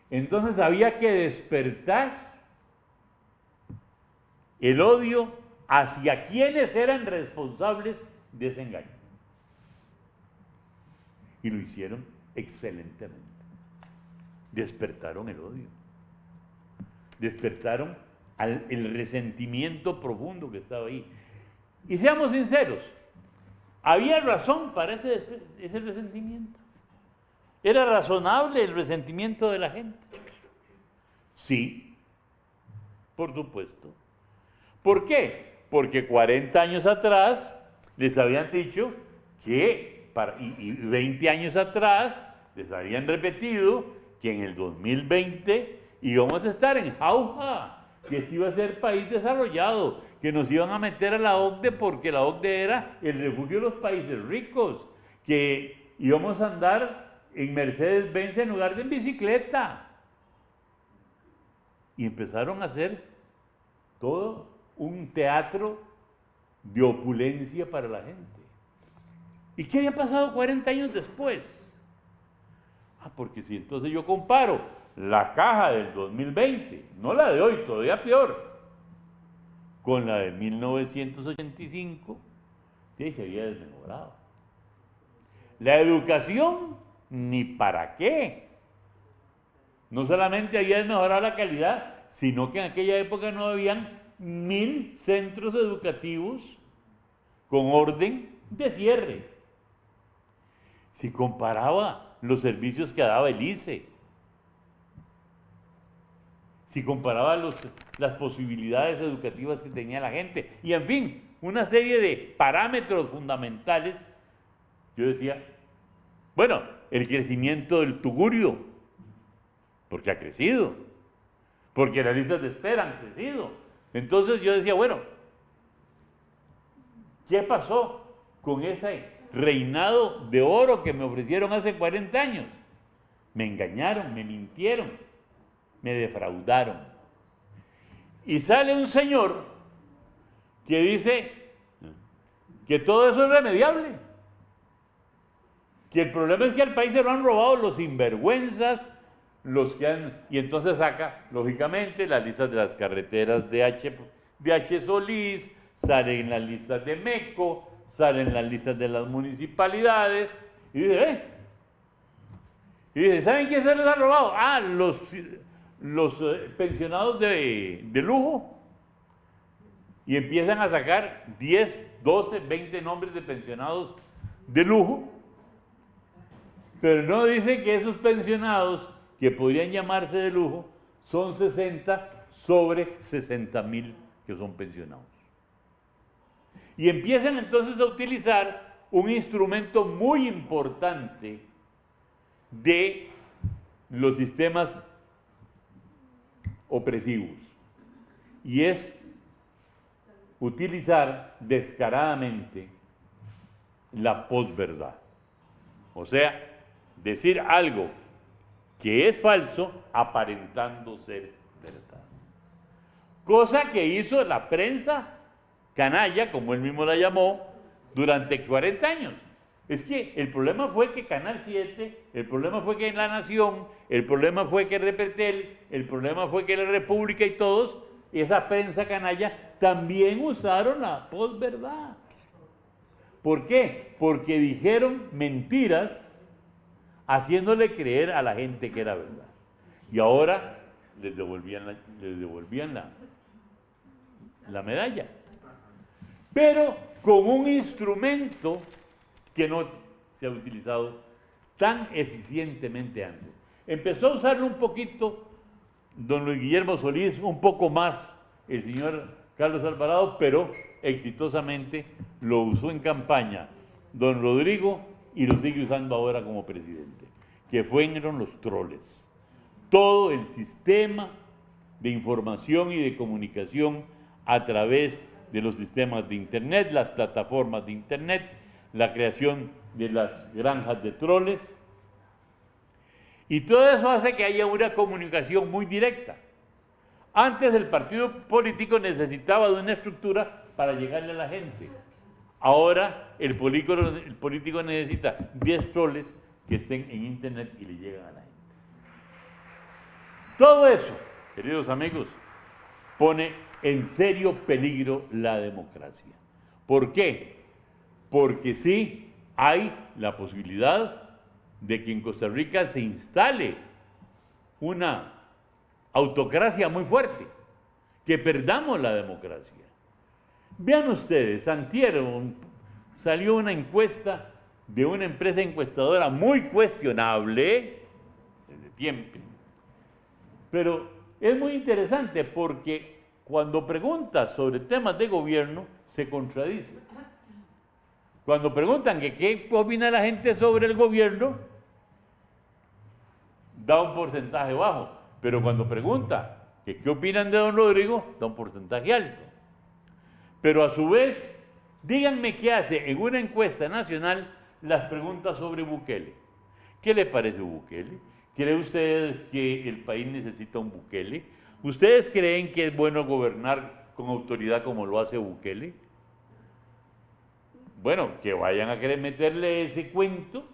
Entonces había que despertar el odio hacia quienes eran responsables de ese engaño. Y lo hicieron excelentemente. Despertaron el odio. Despertaron el resentimiento profundo que estaba ahí. Y seamos sinceros, ¿había razón para ese resentimiento? ¿Era razonable el resentimiento de la gente? Sí, por supuesto. ¿Por qué? Porque 40 años atrás les habían dicho que, y 20 años atrás les habían repetido que en el 2020 íbamos a estar en jauja, que este iba a ser país desarrollado, que nos iban a meter a la OCDE porque la OCDE era el refugio de los países ricos, que íbamos a andar en Mercedes-Benz en lugar de en bicicleta. Y empezaron a hacer todo un teatro de opulencia para la gente. ¿Y qué había pasado 40 años después? Porque si entonces yo comparo la caja del 2020, no la de hoy, todavía peor, con la de 1985, sí, se había desmejorado. La educación, ni para qué. No solamente había desmejorado la calidad, sino que en aquella época no habían 1000 centros educativos con orden de cierre. Si comparaba los servicios que daba el ICE, si comparaba las posibilidades educativas que tenía la gente, y en fin, una serie de parámetros fundamentales, yo decía, bueno, el crecimiento del tugurio, porque ha crecido, porque las listas de espera han crecido. Entonces yo decía, bueno, ¿qué pasó con ese reinado de oro que me ofrecieron hace 40 años? Me engañaron, me mintieron, me defraudaron. Y sale un señor que dice que todo eso es remediable, que el problema es que al país se lo han robado los sinvergüenzas, y entonces saca, lógicamente, las listas de las carreteras de H. Solís, salen las listas de MECO, salen las listas de las municipalidades, y dice, ¿saben quién se les ha robado? Los pensionados de lujo. Y empiezan a sacar 10, 12, 20 nombres de pensionados de lujo, pero no dice que esos pensionados que podrían llamarse de lujo son 60 sobre 60,000 que son pensionados. Y empiezan entonces a utilizar un instrumento muy importante de los sistemas opresivos, y es utilizar descaradamente la posverdad. O sea, decir algo que es falso aparentando ser verdad. Cosa que hizo la prensa canalla, como él mismo la llamó, durante 40 años. Es que el problema fue que Canal 7, el problema fue que La Nación, el problema fue que Repetel, el problema fue que La República y todos, esa prensa canalla, también usaron la posverdad. ¿Por qué? Porque dijeron mentiras haciéndole creer a la gente que era verdad. Y ahora les devolvían la medalla. Pero con un instrumento que no se ha utilizado tan eficientemente antes. Empezó a usarlo un poquito don Luis Guillermo Solís, un poco más el señor Carlos Alvarado, pero exitosamente lo usó en campaña don Rodrigo y lo sigue usando ahora como presidente, que fueron los troles. Todo el sistema de información y de comunicación a través de los sistemas de Internet, las plataformas de Internet, la creación de las granjas de troles, y todo eso hace que haya una comunicación muy directa. Antes el partido político necesitaba de una estructura para llegarle a la gente. Ahora el político necesita 10 troles que estén en Internet y le llegan a la gente. Todo eso, queridos amigos, pone en serio peligro la democracia. ¿Por qué? Porque sí hay la posibilidad de que en Costa Rica se instale una autocracia muy fuerte, que perdamos la democracia. Vean ustedes, antier salió una encuesta de una empresa encuestadora muy cuestionable, desde tiempo, pero es muy interesante porque cuando pregunta sobre temas de gobierno, se contradice. Cuando preguntan que qué opina la gente sobre el gobierno, da un porcentaje bajo, pero cuando pregunta que qué opinan de don Rodrigo, da un porcentaje alto. Pero a su vez, díganme qué hace en una encuesta nacional las preguntas sobre Bukele. ¿Qué le parece Bukele? ¿Creen ustedes que el país necesita un Bukele? ¿Ustedes creen que es bueno gobernar con autoridad como lo hace Bukele? Bueno, que vayan a querer meterle ese cuento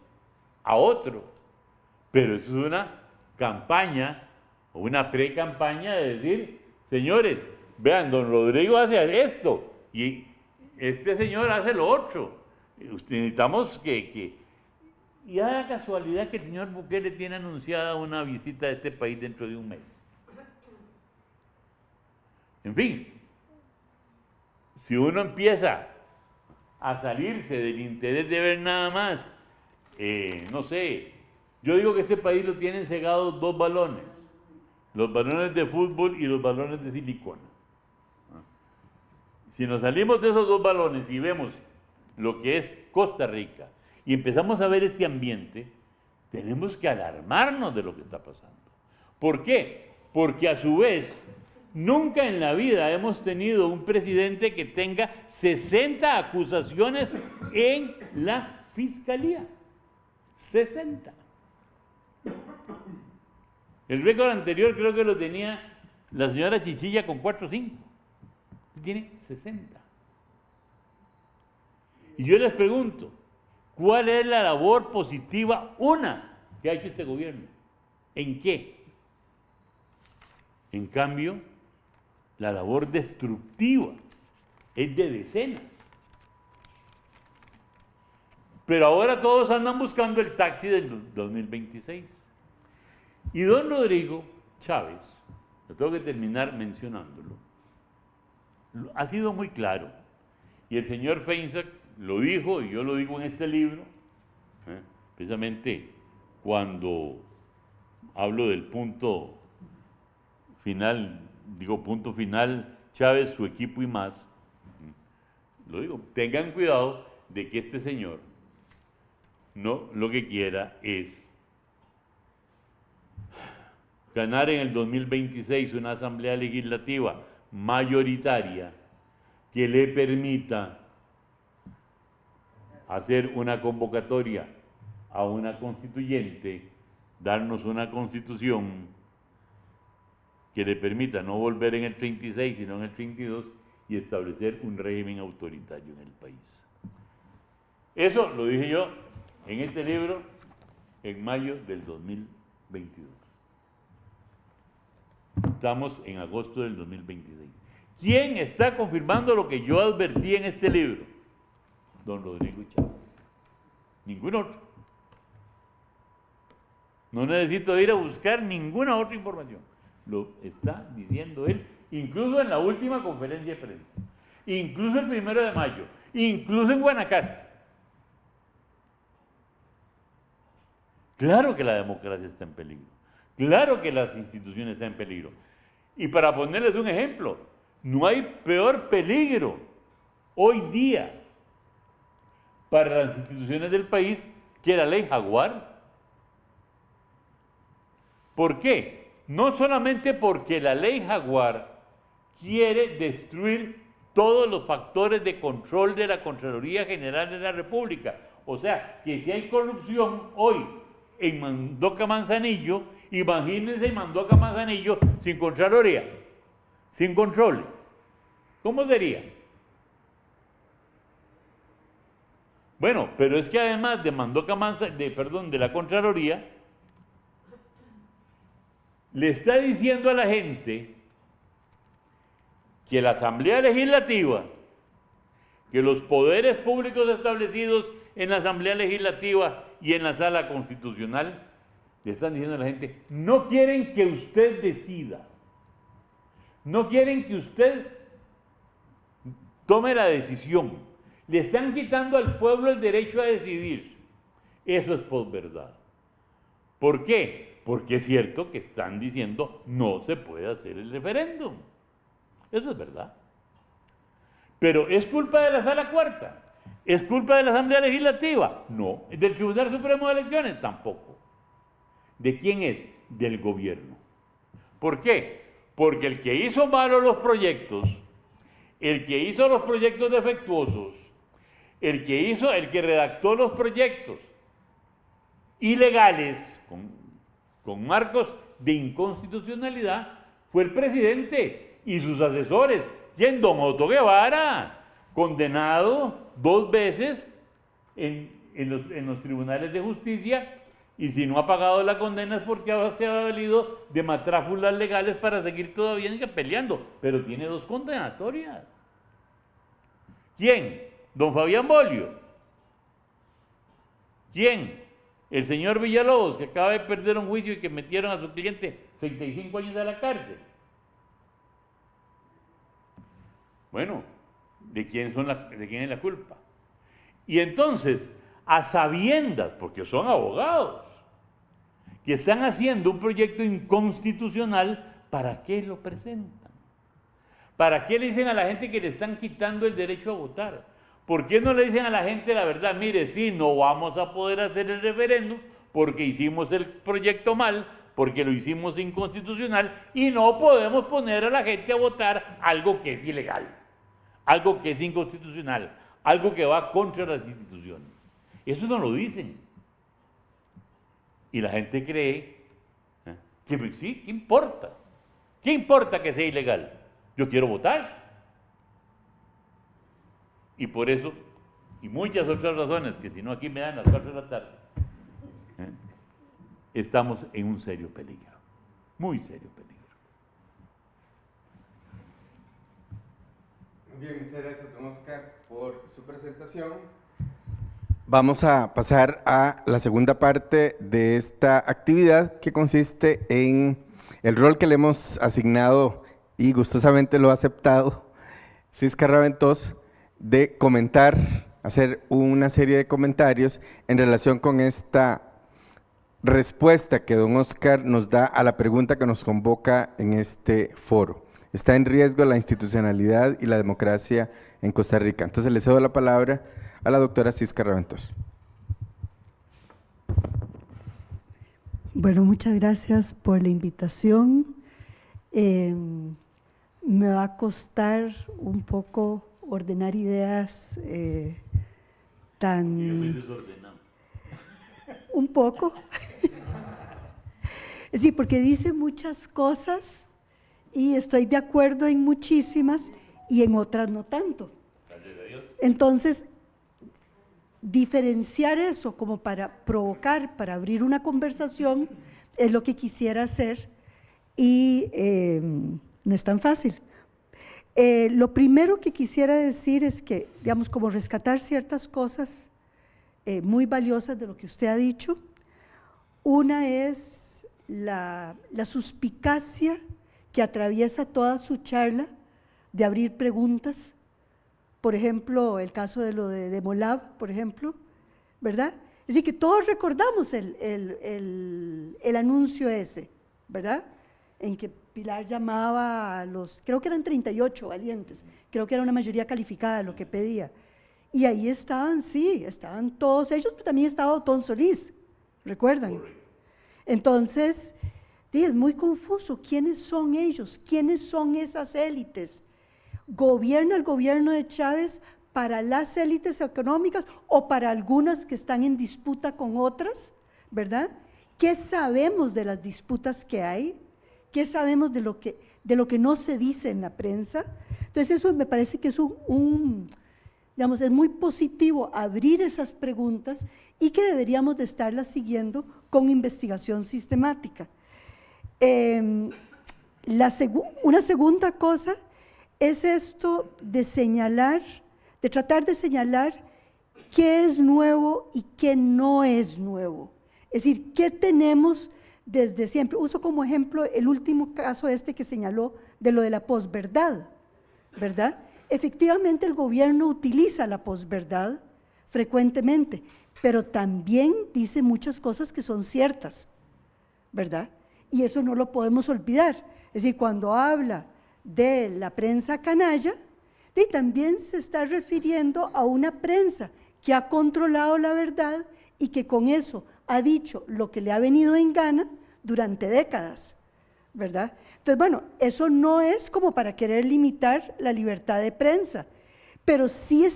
a otro. Pero eso es una campaña o una pre-campaña de decir, señores, vean, don Rodrigo hace esto y este señor hace lo otro. Necesitamos que... Y da la casualidad que el señor Bukele tiene anunciada una visita a este país dentro de un mes. En fin, si uno empieza a salirse del interés de ver nada más, no sé, yo digo que este país lo tienen cegados dos balones, los balones de fútbol y los balones de silicona. Si nos salimos de esos dos balones y vemos lo que es Costa Rica y empezamos a ver este ambiente, tenemos que alarmarnos de lo que está pasando. ¿Por qué? Porque a su vez, nunca en la vida hemos tenido un presidente que tenga 60 acusaciones en la fiscalía. 60. El récord anterior creo que lo tenía la señora Chichilla con 4 o 5. Tiene 60. Y yo les pregunto, ¿cuál es la labor positiva, que ha hecho este gobierno? ¿En qué? En cambio, la labor destructiva es de decenas. Pero ahora todos andan buscando el taxi del 2026. Y don Rodrigo Chávez, yo tengo que terminar mencionándolo, ha sido muy claro. Y el señor Feinsack lo dijo, y yo lo digo en este libro, precisamente cuando hablo del punto final, punto final, Chávez, su equipo y más, lo digo, tengan cuidado de que este señor no lo que quiera es ganar en el 2026 una asamblea legislativa mayoritaria que le permita hacer una convocatoria a una constituyente, darnos una constitución que le permita no volver en el 36, sino en el 32 y establecer un régimen autoritario en el país. Eso lo dije yo en este libro en mayo del 2022. Estamos en agosto del 2026. ¿Quién está confirmando lo que yo advertí en este libro? Don Rodrigo Chávez. Ningún otro. No necesito ir a buscar ninguna otra información. Lo está diciendo él, incluso en la última conferencia de prensa, incluso el 1 de mayo, incluso en Guanacaste. Claro que la democracia está en peligro. Claro que las instituciones están en peligro. Y para ponerles un ejemplo, no hay peor peligro hoy día para las instituciones del país que la ley Jaguar. ¿Por qué? No solamente porque la ley Jaguar quiere destruir todos los factores de control de la Contraloría General de la República. O sea, que si hay corrupción hoy en Mandoca Manzanillo, imagínense en Mandoca Manzanillo sin Contraloría, sin controles. ¿Cómo sería? Bueno, pero es que además de de la Contraloría, le está diciendo a la gente que la Asamblea Legislativa, que los poderes públicos establecidos en la Asamblea Legislativa y en la Sala Constitucional, le están diciendo a la gente, no quieren que usted decida, no quieren que usted tome la decisión, le están quitando al pueblo el derecho a decidir. Eso es posverdad. ¿Por qué? Porque es cierto que están diciendo no se puede hacer el referéndum. Eso es verdad. Pero ¿es culpa de la Sala Cuarta? ¿Es culpa de la Asamblea Legislativa? No. ¿Del Tribunal Supremo de Elecciones? Tampoco. ¿De quién es? del gobierno. ¿Por qué? Porque el que hizo malos los proyectos, el que hizo los proyectos defectuosos, el que redactó los proyectos ilegales con marcos de inconstitucionalidad fue el presidente y sus asesores. ¿Quién? Don Otto Guevara, condenado 2 veces en los tribunales de justicia, y si no ha pagado la condena es porque se ha valido de matráfulas legales para seguir todavía peleando, pero tiene 2 condenatorias. ¿Quién? Don Fabián Bolio. ¿Quién? El señor Villalobos, que acaba de perder un juicio y que metieron a su cliente 35 años a la cárcel. Bueno, ¿de quién es la culpa? Y entonces, a sabiendas, porque son abogados, que están haciendo un proyecto inconstitucional, ¿para qué lo presentan? ¿Para qué le dicen a la gente que le están quitando el derecho a votar? ¿Por qué no le dicen a la gente la verdad? Mire, sí, no vamos a poder hacer el referéndum porque hicimos el proyecto mal, porque lo hicimos inconstitucional y no podemos poner a la gente a votar algo que es ilegal, algo que es inconstitucional, algo que va contra las instituciones. Eso no lo dicen. Y la gente cree que sí, ¿qué importa? ¿Qué importa que sea ilegal? Yo quiero votar. Y por eso, y muchas otras razones, que si no aquí me dan las 4 de la tarde, estamos en un serio peligro, muy serio peligro. Bien, muchas gracias, don Oscar, por su presentación. Vamos a pasar a la segunda parte de esta actividad, que consiste en el rol que le hemos asignado y gustosamente lo ha aceptado Cisca Raventós, de comentar, hacer una serie de comentarios en relación con esta respuesta que don Oscar nos da a la pregunta que nos convoca en este foro. ¿Está en riesgo la institucionalidad y la democracia en Costa Rica? Entonces le cedo la palabra a la doctora Cisca Raventós. Bueno, muchas gracias por la invitación. Me va a costar un poco ordenar ideas tan… Yo muy desordenado. Un poco. Sí, porque dice muchas cosas y estoy de acuerdo en muchísimas y en otras no tanto. Entonces, diferenciar eso como para provocar, para abrir una conversación, es lo que quisiera hacer y no es tan fácil. Lo primero que quisiera decir es que, digamos, como rescatar ciertas cosas muy valiosas de lo que usted ha dicho. Una es la suspicacia que atraviesa toda su charla de abrir preguntas. Por ejemplo, el caso de lo de Demolab, por ejemplo, ¿verdad? Es decir, que todos recordamos el anuncio ese, ¿verdad? En que Pilar llamaba a los, creo que eran 38 valientes, creo que era una mayoría calificada lo que pedía. Y ahí estaban, sí, estaban todos ellos, pero también estaba Otón Solís, ¿recuerdan? Entonces, sí, es muy confuso, ¿quiénes son ellos? ¿Quiénes son esas élites? ¿Gobierna el gobierno de Chávez para las élites económicas o para algunas que están en disputa con otras? ¿Verdad? ¿Qué sabemos de las disputas que hay? ¿Qué sabemos de lo que no se dice en la prensa? Entonces eso me parece que es digamos, es muy positivo abrir esas preguntas y que deberíamos de estarlas siguiendo con investigación sistemática. Una segunda cosa es esto de señalar, de tratar de señalar qué es nuevo y qué no es nuevo. Es decir, qué tenemos desde siempre. Uso como ejemplo el último caso que señaló de lo de la posverdad, ¿verdad? Efectivamente el gobierno utiliza la posverdad frecuentemente, pero también dice muchas cosas que son ciertas, ¿verdad? Y eso no lo podemos olvidar. Es decir, cuando habla de la prensa canalla, también se está refiriendo a una prensa que ha controlado la verdad y que con eso ha dicho lo que le ha venido en gana durante décadas, ¿verdad? Entonces, bueno, eso no es como para querer limitar la libertad de prensa, pero sí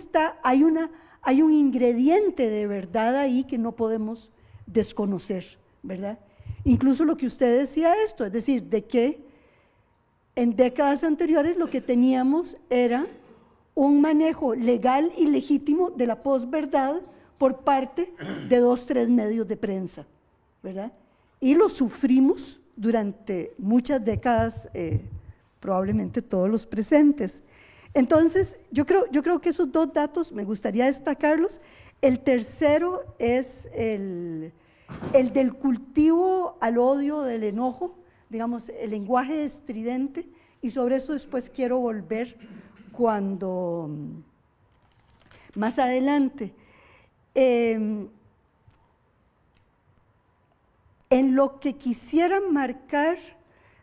hay un ingrediente de verdad ahí que no podemos desconocer, ¿verdad? Incluso lo que usted decía esto, es decir, de que en décadas anteriores lo que teníamos era un manejo legal y legítimo de la posverdad por parte de 2, 3 medios de prensa, ¿verdad? Y lo sufrimos durante muchas décadas, probablemente todos los presentes. Entonces, yo creo que esos 2 datos me gustaría destacarlos. El tercero es el del cultivo al odio, del enojo, digamos, el lenguaje estridente, y sobre eso después quiero volver cuando, más adelante. En lo que quisiera marcar,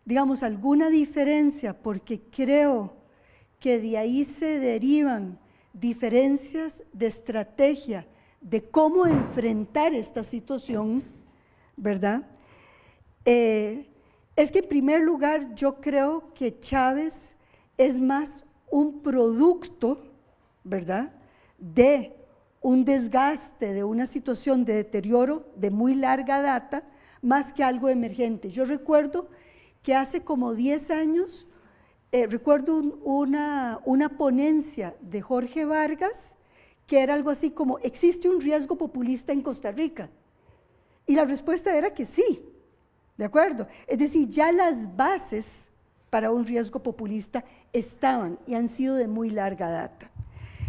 digamos, alguna diferencia, porque creo que de ahí se derivan diferencias de estrategia, de cómo enfrentar esta situación, ¿verdad? Es que en primer lugar yo creo que Chávez es más un producto, ¿verdad?, de un desgaste, de una situación de deterioro de muy larga data, más que algo emergente. Yo recuerdo que hace como 10 años, recuerdo una ponencia de Jorge Vargas, que era algo así como, ¿existe un riesgo populista en Costa Rica? Y la respuesta era que sí, ¿de acuerdo? Es decir, ya las bases para un riesgo populista estaban y han sido de muy larga data.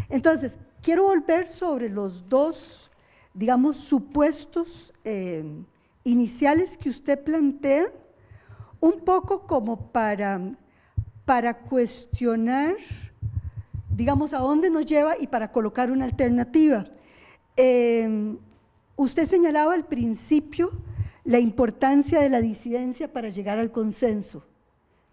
Entonces, quiero volver sobre los 2, digamos, supuestos iniciales que usted plantea, un poco como para cuestionar, digamos, a dónde nos lleva y para colocar una alternativa. Usted señalaba al principio la importancia de la disidencia para llegar al consenso,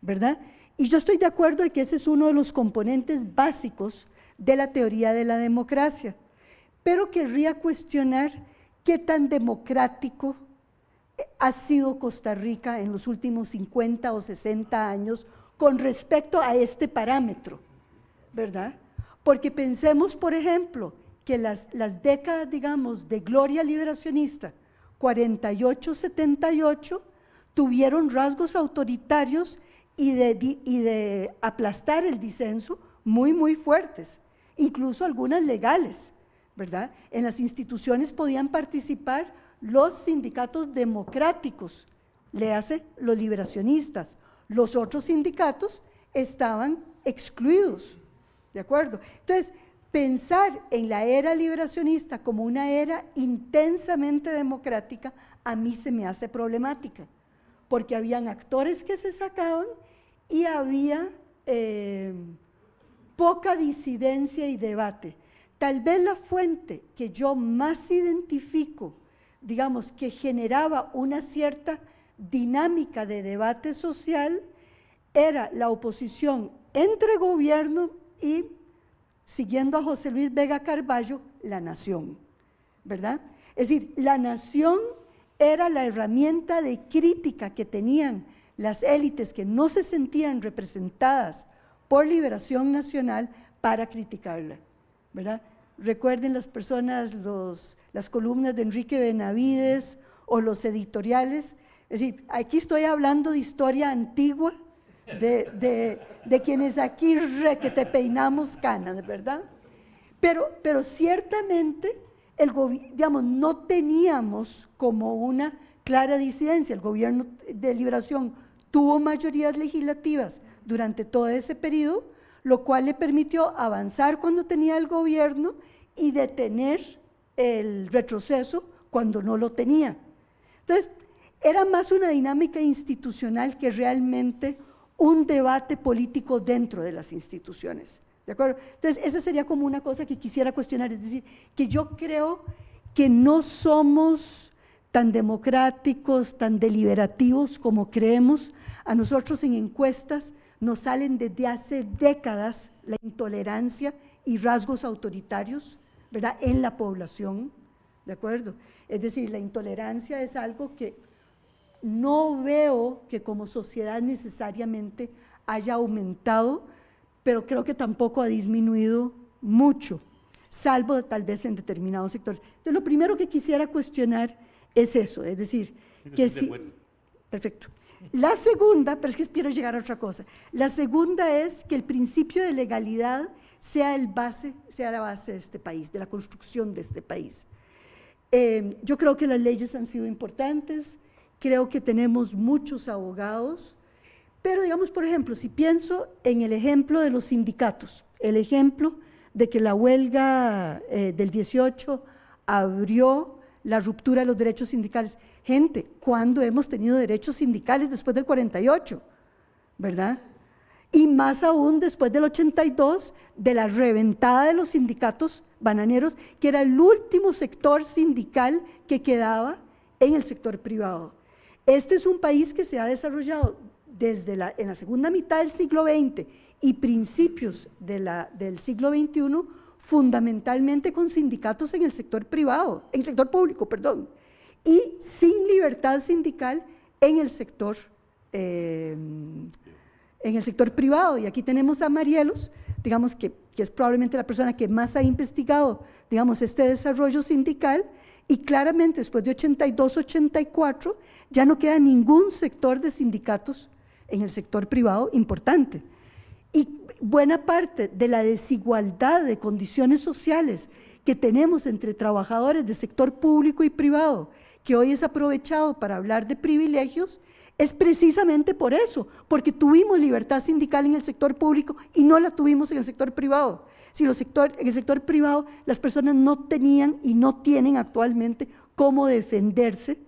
¿verdad? Y yo estoy de acuerdo en que ese es uno de los componentes básicos de la teoría de la democracia, pero querría cuestionar qué tan democrático ha sido Costa Rica en los últimos 50 o 60 años con respecto a este parámetro, ¿verdad? Porque pensemos, por ejemplo, que las décadas, digamos, de gloria liberacionista, 48-78, tuvieron rasgos autoritarios y de aplastar el disenso muy, muy fuertes, incluso algunas legales, ¿verdad? En las instituciones podían participar los sindicatos democráticos, léase los liberacionistas, los otros sindicatos estaban excluidos, ¿de acuerdo? Entonces, pensar en la era liberacionista como una era intensamente democrática, a mí se me hace problemática, porque habían actores que se sacaban y había poca disidencia y debate. Tal vez la fuente que yo más identifico, digamos, que generaba una cierta dinámica de debate social, era la oposición entre gobierno y, siguiendo a José Luis Vega Carballo, la nación, ¿verdad? Es decir, la nación era la herramienta de crítica que tenían las élites que no se sentían representadas por Liberación Nacional para criticarla, ¿verdad? Recuerden las personas, las columnas de Enrique Benavides o los editoriales. Es decir, aquí estoy hablando de historia antigua, de quienes aquí requete peinamos canas, ¿verdad? Pero ciertamente, digamos, no teníamos como una clara disidencia. El gobierno de liberación tuvo mayorías legislativas durante todo ese periodo, lo cual le permitió avanzar cuando tenía el gobierno y detener el retroceso cuando no lo tenía. Entonces, era más una dinámica institucional que realmente un debate político dentro de las instituciones, ¿de acuerdo? Entonces, esa sería como una cosa que quisiera cuestionar, es decir, que yo creo que no somos tan democráticos, tan deliberativos como creemos. A nosotros en encuestas nos salen desde hace décadas la intolerancia y rasgos autoritarios, ¿verdad?, en la población, ¿de acuerdo? Es decir, la intolerancia es algo que no veo que como sociedad necesariamente haya aumentado, pero creo que tampoco ha disminuido mucho, salvo tal vez en determinados sectores. Entonces, lo primero que quisiera cuestionar es eso, es decir, que si… Perfecto. La segunda, pero es que quiero llegar a otra cosa, la segunda es que el principio de legalidad sea la base de este país, de la construcción de este país. Yo creo que las leyes han sido importantes, creo que tenemos muchos abogados, pero digamos, por ejemplo, si pienso en el ejemplo de los sindicatos, el ejemplo de que la huelga del 18 abrió la ruptura de los derechos sindicales. Gente, ¿cuándo hemos tenido derechos sindicales después del 48? ¿Verdad? Y más aún después del 82, de la reventada de los sindicatos bananeros, que era el último sector sindical que quedaba en el sector privado. Este es un país que se ha desarrollado desde en la segunda mitad del siglo XX y principios del siglo XXI, fundamentalmente con sindicatos en el sector privado, en el sector público, perdón, y sin libertad sindical en el sector privado. Y aquí tenemos a Marielos, digamos que es probablemente la persona que más ha investigado, digamos, este desarrollo sindical, y claramente después de 82, 84, ya no queda ningún sector de sindicatos en el sector privado importante. Y buena parte de la desigualdad de condiciones sociales que tenemos entre trabajadores del sector público y privado, que hoy es aprovechado para hablar de privilegios, es precisamente por eso, porque tuvimos libertad sindical en el sector público y no la tuvimos en el sector privado. Si en el sector privado las personas no tenían y no tienen actualmente cómo defenderse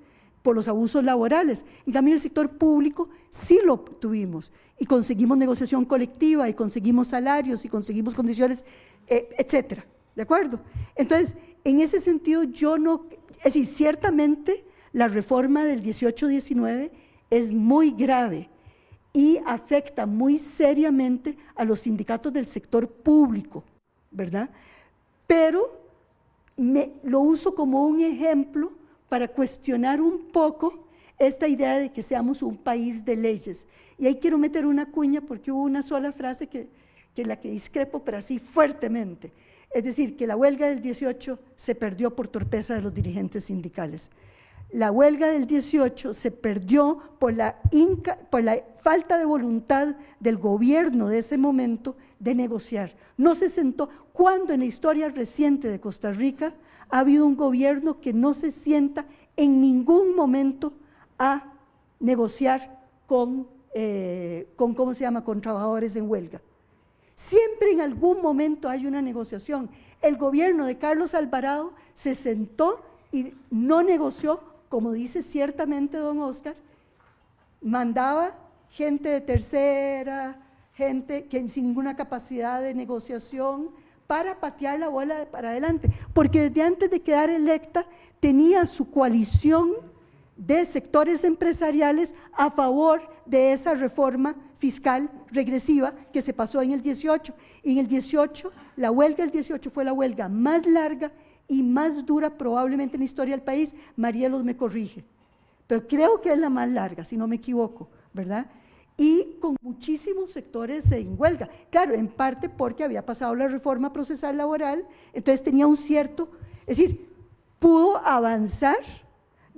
por los abusos laborales. En cambio, en el sector público sí lo tuvimos y conseguimos negociación colectiva y conseguimos salarios y conseguimos condiciones, etcétera, ¿de acuerdo? Entonces, en ese sentido yo no… Es decir, ciertamente la reforma del 18-19 es muy grave y afecta muy seriamente a los sindicatos del sector público, ¿verdad? Pero lo uso como un ejemplo para cuestionar un poco esta idea de que seamos un país de leyes. Y ahí quiero meter una cuña porque hubo una sola frase que la que discrepo, pero así fuertemente. Es decir, que la huelga del 18 se perdió por torpeza de los dirigentes sindicales. La huelga del 18 se perdió por la falta de voluntad del gobierno de ese momento de negociar. No se sentó. Cuando en la historia reciente de Costa Rica ha habido un gobierno que no se sienta en ningún momento a negociar con trabajadores en huelga. Siempre en algún momento hay una negociación. El gobierno de Carlos Alvarado se sentó y no negoció, como dice ciertamente don Oscar, mandaba gente de tercera, gente que sin ninguna capacidad de negociación para patear la bola para adelante, porque desde antes de quedar electa tenía su coalición de sectores empresariales a favor de esa reforma fiscal regresiva que se pasó en el 18. Y en el 18, la huelga del 18 fue la huelga más larga y más dura probablemente en la historia del país. Marielos me corrige, pero creo que es la más larga, si no me equivoco, ¿verdad? Y con muchísimos sectores en huelga. Claro, en parte porque había pasado la reforma procesal laboral, entonces tenía un cierto, es decir, pudo avanzar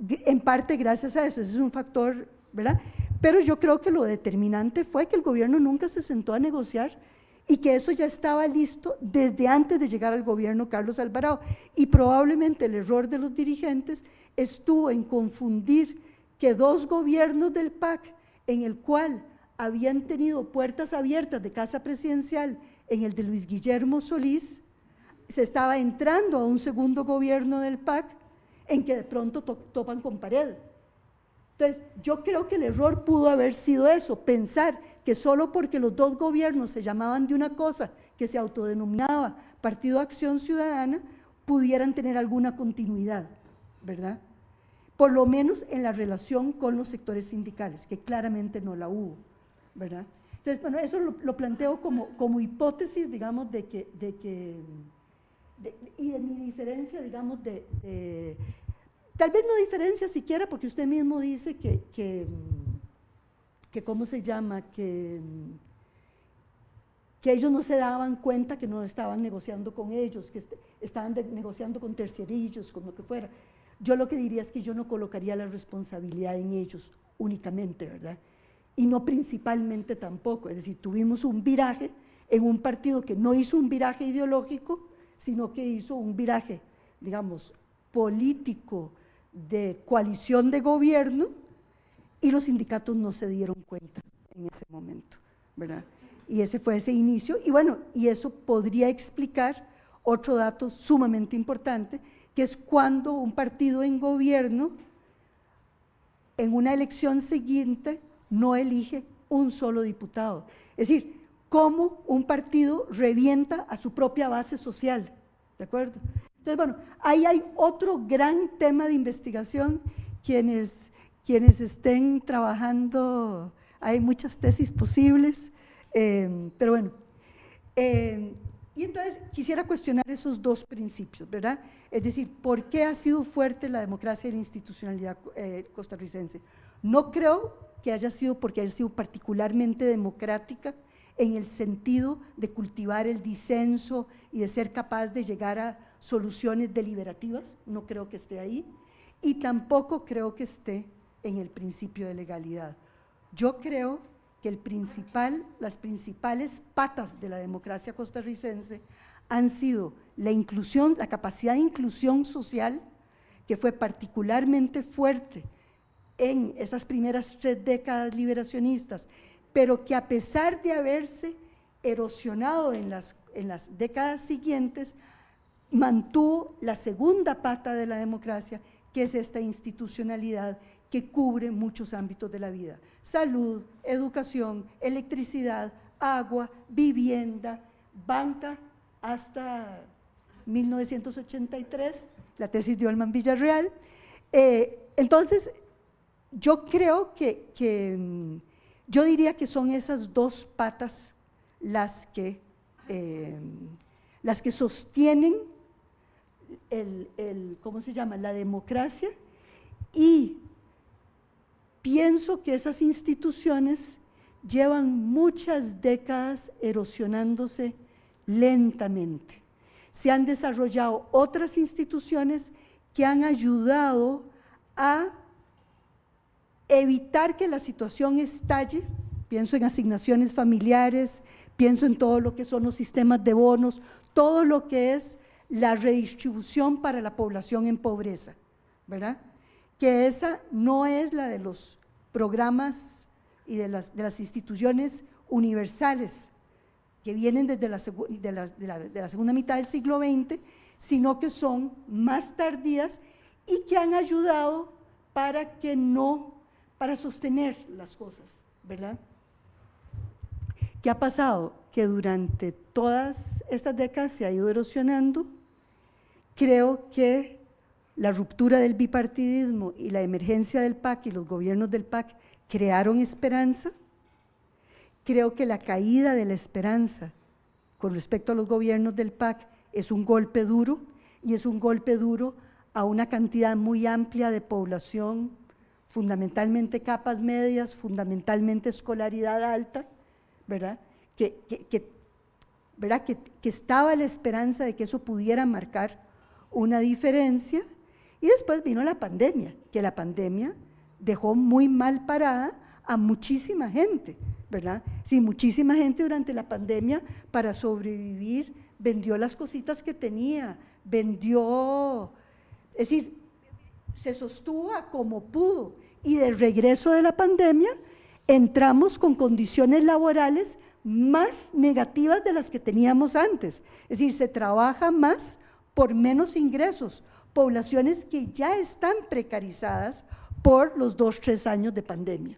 en parte gracias a eso, ese es un factor, ¿verdad? Pero yo creo que lo determinante fue que el gobierno nunca se sentó a negociar y que eso ya estaba listo desde antes de llegar al gobierno Carlos Alvarado. Y probablemente el error de los dirigentes estuvo en confundir que dos gobiernos del PAC, en el cual habían tenido puertas abiertas de casa presidencial, en el de Luis Guillermo Solís, se estaba entrando a un segundo gobierno del PAC, en que de pronto topan con pared. Entonces, yo creo que el error pudo haber sido eso, pensar que solo porque los dos gobiernos se llamaban de una cosa que se autodenominaba Partido Acción Ciudadana, pudieran tener alguna continuidad, ¿verdad? Por lo menos en la relación con los sectores sindicales, que claramente no la hubo, ¿verdad? Entonces, bueno, eso lo planteo como hipótesis, digamos, y de mi diferencia, digamos, tal vez no diferencia siquiera, porque usted mismo dice que ¿cómo se llama?, que ellos no se daban cuenta que no estaban negociando con ellos, que estaban negociando con tercerillos, con lo que fuera. Yo lo que diría es que yo no colocaría la responsabilidad en ellos únicamente, ¿verdad? Y no principalmente tampoco, es decir, tuvimos un viraje en un partido que no hizo un viraje ideológico, sino que hizo un viraje, digamos, político, de coalición de gobierno, y los sindicatos no se dieron cuenta en ese momento, ¿verdad? Y ese fue ese inicio, y bueno, y eso podría explicar otro dato sumamente importante, que es cuando un partido en gobierno, en una elección siguiente, no elige un solo diputado. Es decir, cómo un partido revienta a su propia base social, ¿de acuerdo? Entonces, bueno, ahí hay otro gran tema de investigación, quienes estén trabajando, hay muchas tesis posibles, pero bueno. Y entonces quisiera cuestionar esos dos principios, ¿verdad? Es decir, ¿por qué ha sido fuerte la democracia y la institucionalidad costarricense? No creo que haya sido porque haya sido particularmente democrática en el sentido de cultivar el disenso y de ser capaz de llegar a soluciones deliberativas, no creo que esté ahí, y tampoco creo que esté en el principio de legalidad. Yo creo que las principales patas de la democracia costarricense han sido la inclusión, la capacidad de inclusión social, que fue particularmente fuerte en esas primeras 3 décadas liberacionistas, pero que a pesar de haberse erosionado en las décadas siguientes, mantuvo la segunda pata de la democracia, que es esta institucionalidad que cubre muchos ámbitos de la vida: salud, educación, electricidad, agua, vivienda, banca, hasta 1983, la tesis de Olman Villarreal. Entonces, yo creo yo diría que son esas dos patas las que sostienen ¿cómo se llama?, la democracia, y pienso que esas instituciones llevan muchas décadas erosionándose lentamente. Se han desarrollado otras instituciones que han ayudado a evitar que la situación estalle. Pienso en asignaciones familiares, pienso en todo lo que son los sistemas de bonos, todo lo que es la redistribución para la población en pobreza, ¿verdad? Que esa no es la de los programas y de las instituciones universales que vienen desde la segunda mitad del siglo XX, sino que son más tardías y que han ayudado para sostener las cosas, ¿verdad? ¿Qué ha pasado? Que durante todas estas décadas se ha ido erosionando. Creo que la ruptura del bipartidismo y la emergencia del PAC y los gobiernos del PAC crearon esperanza. Creo que la caída de la esperanza con respecto a los gobiernos del PAC es un golpe duro, y es un golpe duro a una cantidad muy amplia de población, fundamentalmente capas medias, fundamentalmente escolaridad alta, ¿verdad? ¿Verdad? Que estaba la esperanza de que eso pudiera marcar una diferencia. Y después vino la pandemia, que la pandemia dejó muy mal parada a muchísima gente, ¿verdad? Sí, muchísima gente durante la pandemia, para sobrevivir, vendió las cositas que tenía, es decir, se sostuvo a como pudo, y de regreso de la pandemia entramos con condiciones laborales más negativas de las que teníamos antes. Es decir, se trabaja más por menos ingresos, poblaciones que ya están precarizadas por los 2-3 años de pandemia.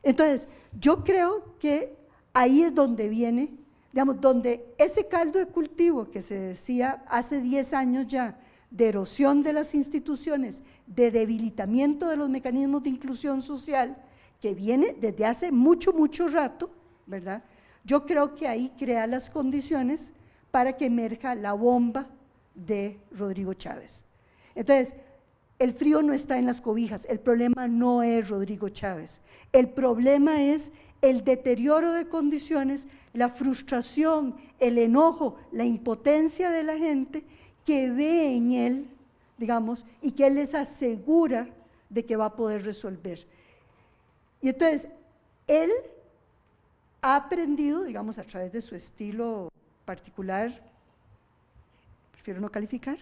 Entonces, yo creo que ahí es donde viene, digamos, donde ese caldo de cultivo que se decía hace 10 años ya, de erosión de las instituciones, de debilitamiento de los mecanismos de inclusión social, que viene desde hace mucho rato, ¿verdad? Yo creo que ahí crea las condiciones para que emerja la bomba de Rodrigo Chávez. Entonces, el frío no está en las cobijas, el problema no es Rodrigo Chávez, el problema es el deterioro de condiciones, la frustración, el enojo, la impotencia de la gente que ve en él, digamos, y que él les asegura de que va a poder resolver. Y entonces, él ha aprendido, digamos, a través de su estilo particular, prefiero no calificar,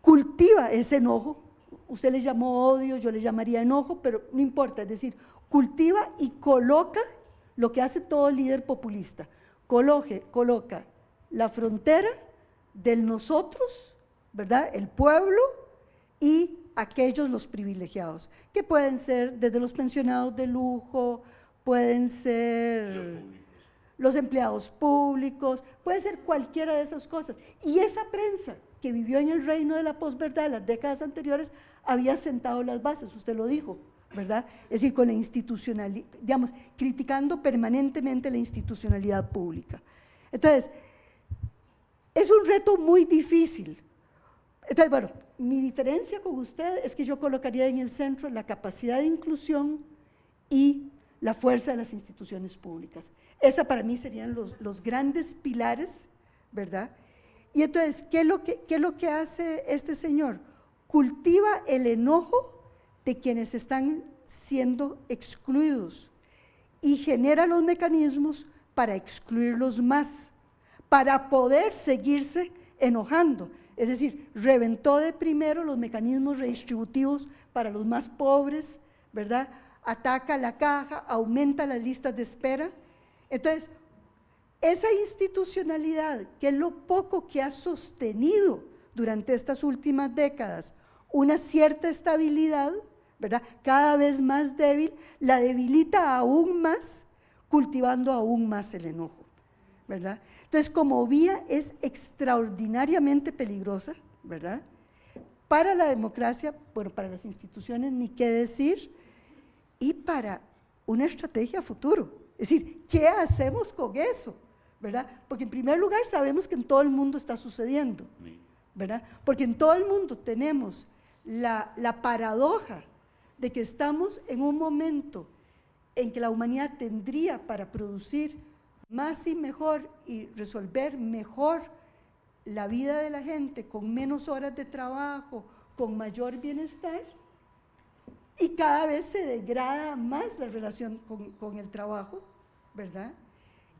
cultiva ese enojo. Usted le llamó odio, yo le llamaría enojo, pero no importa, es decir, cultiva y coloca lo que hace todo líder populista, coloca la frontera del nosotros, ¿verdad?, el pueblo, y aquellos los privilegiados, que pueden ser desde los pensionados de lujo, pueden ser los empleados públicos, puede ser cualquiera de esas cosas. Y esa prensa que vivió en el reino de la posverdad en las décadas anteriores había sentado las bases, usted lo dijo, ¿verdad? Es decir, con la institucionalidad, digamos, criticando permanentemente la institucionalidad pública. Entonces, es un reto muy difícil. Entonces, bueno, mi diferencia con usted es que yo colocaría en el centro la capacidad de inclusión y la fuerza de las instituciones públicas. Esa para mí serían los grandes pilares, ¿verdad? Y entonces, ¿qué es lo que hace este señor? Cultiva el enojo de quienes están siendo excluidos y genera los mecanismos para excluirlos más, para poder seguirse enojando. Es decir, reventó de primero los mecanismos redistributivos para los más pobres, ¿verdad? Ataca la caja, aumenta las listas de espera. Entonces, esa institucionalidad, que es lo poco que ha sostenido durante estas últimas décadas una cierta estabilidad, ¿verdad?, cada vez más débil, la debilita aún más, cultivando aún más el enojo, ¿verdad? Entonces, como vía es extraordinariamente peligrosa, ¿verdad? Para la democracia, bueno, para las instituciones ni qué decir, y para una estrategia a futuro. Es decir, ¿qué hacemos con eso? ¿Verdad? Porque en primer lugar sabemos que en todo el mundo está sucediendo, ¿verdad? Porque en todo el mundo tenemos la paradoja de que estamos en un momento en que la humanidad tendría para producir más y mejor y resolver mejor la vida de la gente con menos horas de trabajo, con mayor bienestar, y cada vez se degrada más la relación con el trabajo, ¿verdad?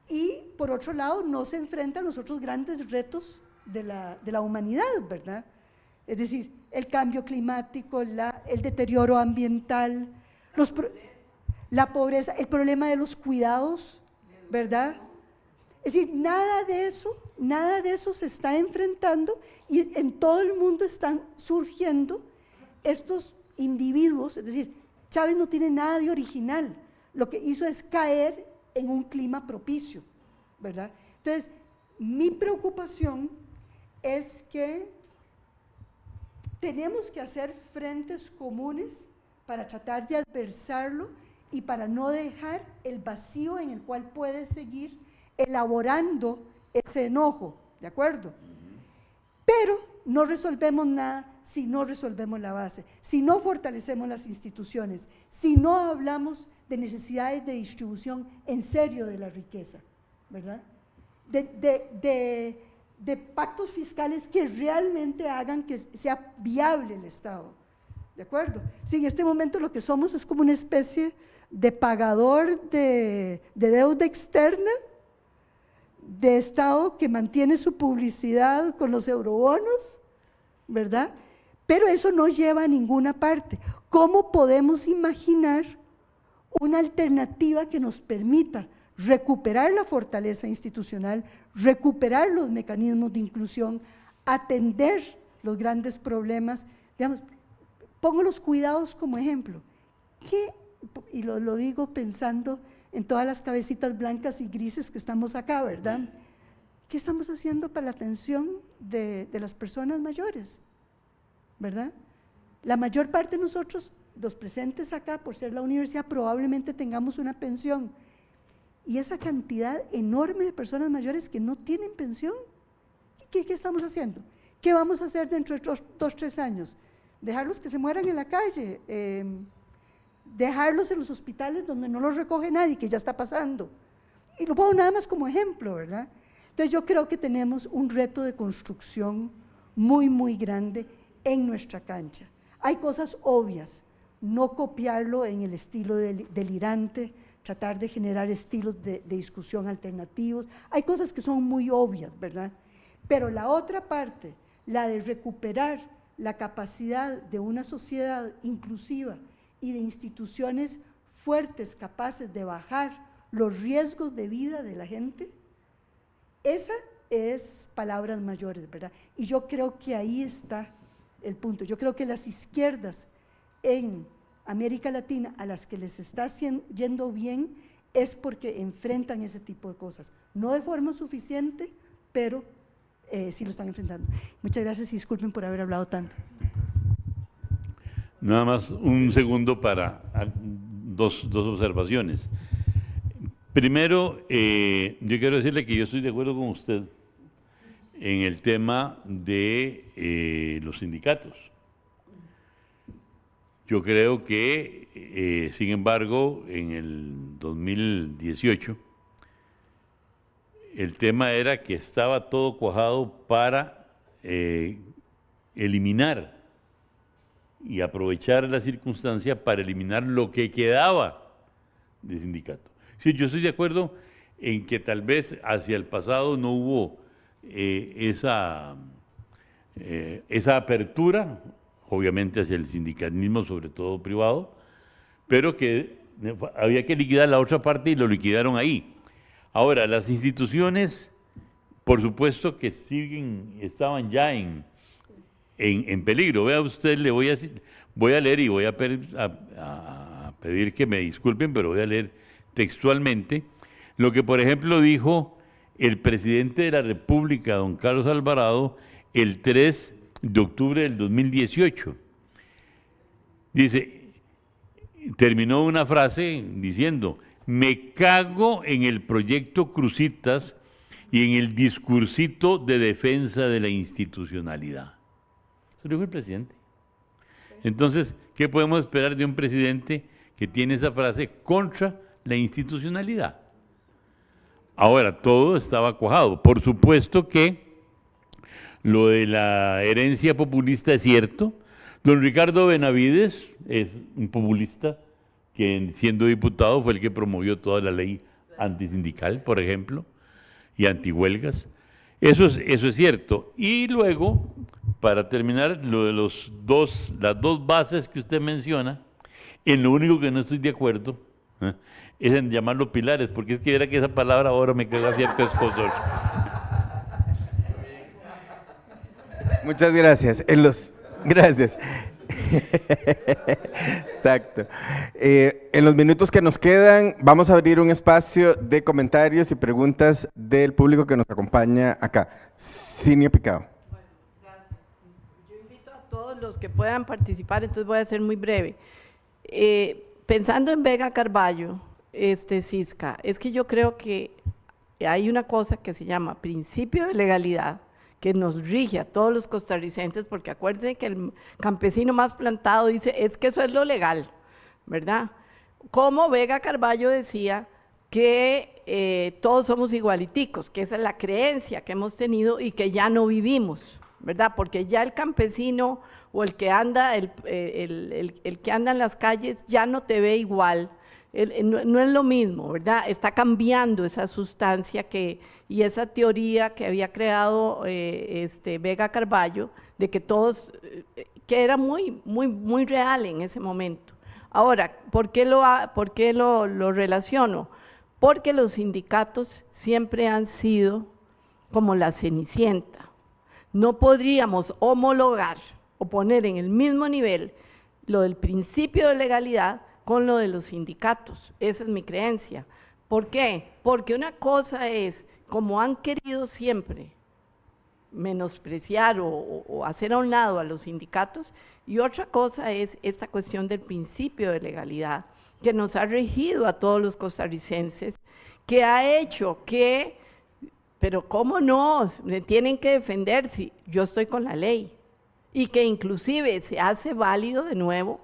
Y por otro lado no se enfrentan los otros grandes retos de la humanidad, ¿verdad? Es decir, el cambio climático, el deterioro ambiental, la pobreza, el problema de los cuidados, ¿verdad? Es decir, nada de eso se está enfrentando, y en todo el mundo están surgiendo estos individuos. Es decir, Chávez no tiene nada de original, lo que hizo es caer en un clima propicio, ¿verdad? Entonces, mi preocupación es que tenemos que hacer frentes comunes para tratar de adversarlo y para no dejar el vacío en el cual puede seguir elaborando ese enojo, ¿de acuerdo? Pero no resolvemos nada si no resolvemos la base, si no fortalecemos las instituciones, si no hablamos de necesidades de distribución en serio de la riqueza, ¿verdad? De pactos fiscales que realmente hagan que sea viable el Estado, ¿de acuerdo? Si en este momento lo que somos es como una especie de pagador de deuda externa, de Estado que mantiene su publicidad con los eurobonos, ¿verdad? Pero eso no lleva a ninguna parte. ¿Cómo podemos imaginar una alternativa que nos permita recuperar la fortaleza institucional, recuperar los mecanismos de inclusión, atender los grandes problemas? Digamos, pongo los cuidados como ejemplo. Y lo digo pensando en todas las cabecitas blancas y grises que estamos acá, ¿verdad? ¿Qué estamos haciendo para la atención de las personas mayores? ¿Verdad? La mayor parte de nosotros, los presentes acá, por ser la universidad, probablemente tengamos una pensión. Y esa cantidad enorme de personas mayores que no tienen pensión, ¿qué estamos haciendo? ¿Qué vamos a hacer dentro de 2, 3 años? Dejarlos que se mueran en la calle, dejarlos en los hospitales donde no los recoge nadie, que ya está pasando. Y lo pongo nada más como ejemplo, ¿verdad? Entonces yo creo que tenemos un reto de construcción muy, muy grande en nuestra cancha. Hay cosas obvias, no copiarlo en el estilo delirante, tratar de generar estilos de discusión alternativos. Hay cosas que son muy obvias, ¿verdad? Pero la otra parte, la de recuperar la capacidad de una sociedad inclusiva y de instituciones fuertes, capaces de bajar los riesgos de vida de la gente, esa es palabras mayores, ¿verdad? Y yo creo que ahí está el punto. Yo creo que las izquierdas en América Latina, a las que les está yendo bien, es porque enfrentan ese tipo de cosas. No de forma suficiente, pero sí lo están enfrentando. Muchas gracias y disculpen por haber hablado tanto. Nada más un segundo para dos observaciones. Primero, yo quiero decirle que yo estoy de acuerdo con usted en el tema de los sindicatos. Yo creo que, sin embargo, en el 2018, el tema era que estaba todo cuajado para eliminar y aprovechar la circunstancia para eliminar lo que quedaba de sindicato. Sí, yo estoy de acuerdo en que tal vez hacia el pasado no hubo esa apertura, obviamente hacia el sindicalismo, sobre todo privado, pero que había que liquidar la otra parte y lo liquidaron ahí. Ahora, las instituciones, por supuesto que estaban ya en peligro. Vea usted, voy a leer y voy a pedir que me disculpen, pero voy a leer textualmente lo que, por ejemplo, dijo el presidente de la República, don Carlos Alvarado, el 3 de octubre del 2018. Dice, terminó una frase diciendo: me cago en el proyecto Cruzitas y en el discursito de defensa de la institucionalidad. Eso lo dijo el presidente. Entonces, ¿qué podemos esperar de un presidente que tiene esa frase contra la institucionalidad? Ahora, todo estaba cuajado. Por supuesto que lo de la herencia populista es cierto. Don Ricardo Benavides es un populista que, siendo diputado, fue el que promovió toda la ley antisindical, por ejemplo, y antihuelgas. Eso es cierto. Y luego, para terminar, lo de las dos bases que usted menciona, en lo único que no estoy de acuerdo es en llamarlo pilares, porque es que era que esa palabra ahora me causa cierto escozor. Muchas gracias. Gracias. Exacto. En los minutos que nos quedan, vamos a abrir un espacio de comentarios y preguntas del público que nos acompaña acá. Cinia Picado. Bueno, gracias. Yo invito a todos los que puedan participar, entonces voy a ser muy breve. Pensando en Vega Carballo, Cisca, es que yo creo que hay una cosa que se llama principio de legalidad, que nos rige a todos los costarricenses, porque acuérdense que el campesino más plantado dice, es que eso es lo legal, ¿verdad? Como Vega Carballo decía que todos somos igualiticos, que esa es la creencia que hemos tenido y que ya no vivimos, ¿verdad? Porque ya el campesino o el que anda, el que anda en las calles ya no te ve igual. No es lo mismo, ¿verdad? Está cambiando esa sustancia y esa teoría que había creado Vega Carballo, de que todos, que era muy, muy, muy real en ese momento. Ahora, ¿por qué lo relaciono? Porque los sindicatos siempre han sido como la Cenicienta. No podríamos homologar o poner en el mismo nivel lo del principio de legalidad con lo de los sindicatos. Esa es mi creencia. ¿Por qué? Porque una cosa es, como han querido siempre menospreciar o hacer a un lado a los sindicatos, y otra cosa es esta cuestión del principio de legalidad, que nos ha regido a todos los costarricenses, que ha hecho que pero ¿cómo no? Me tienen que defender si yo estoy con la ley. Y que inclusive se hace válido de nuevo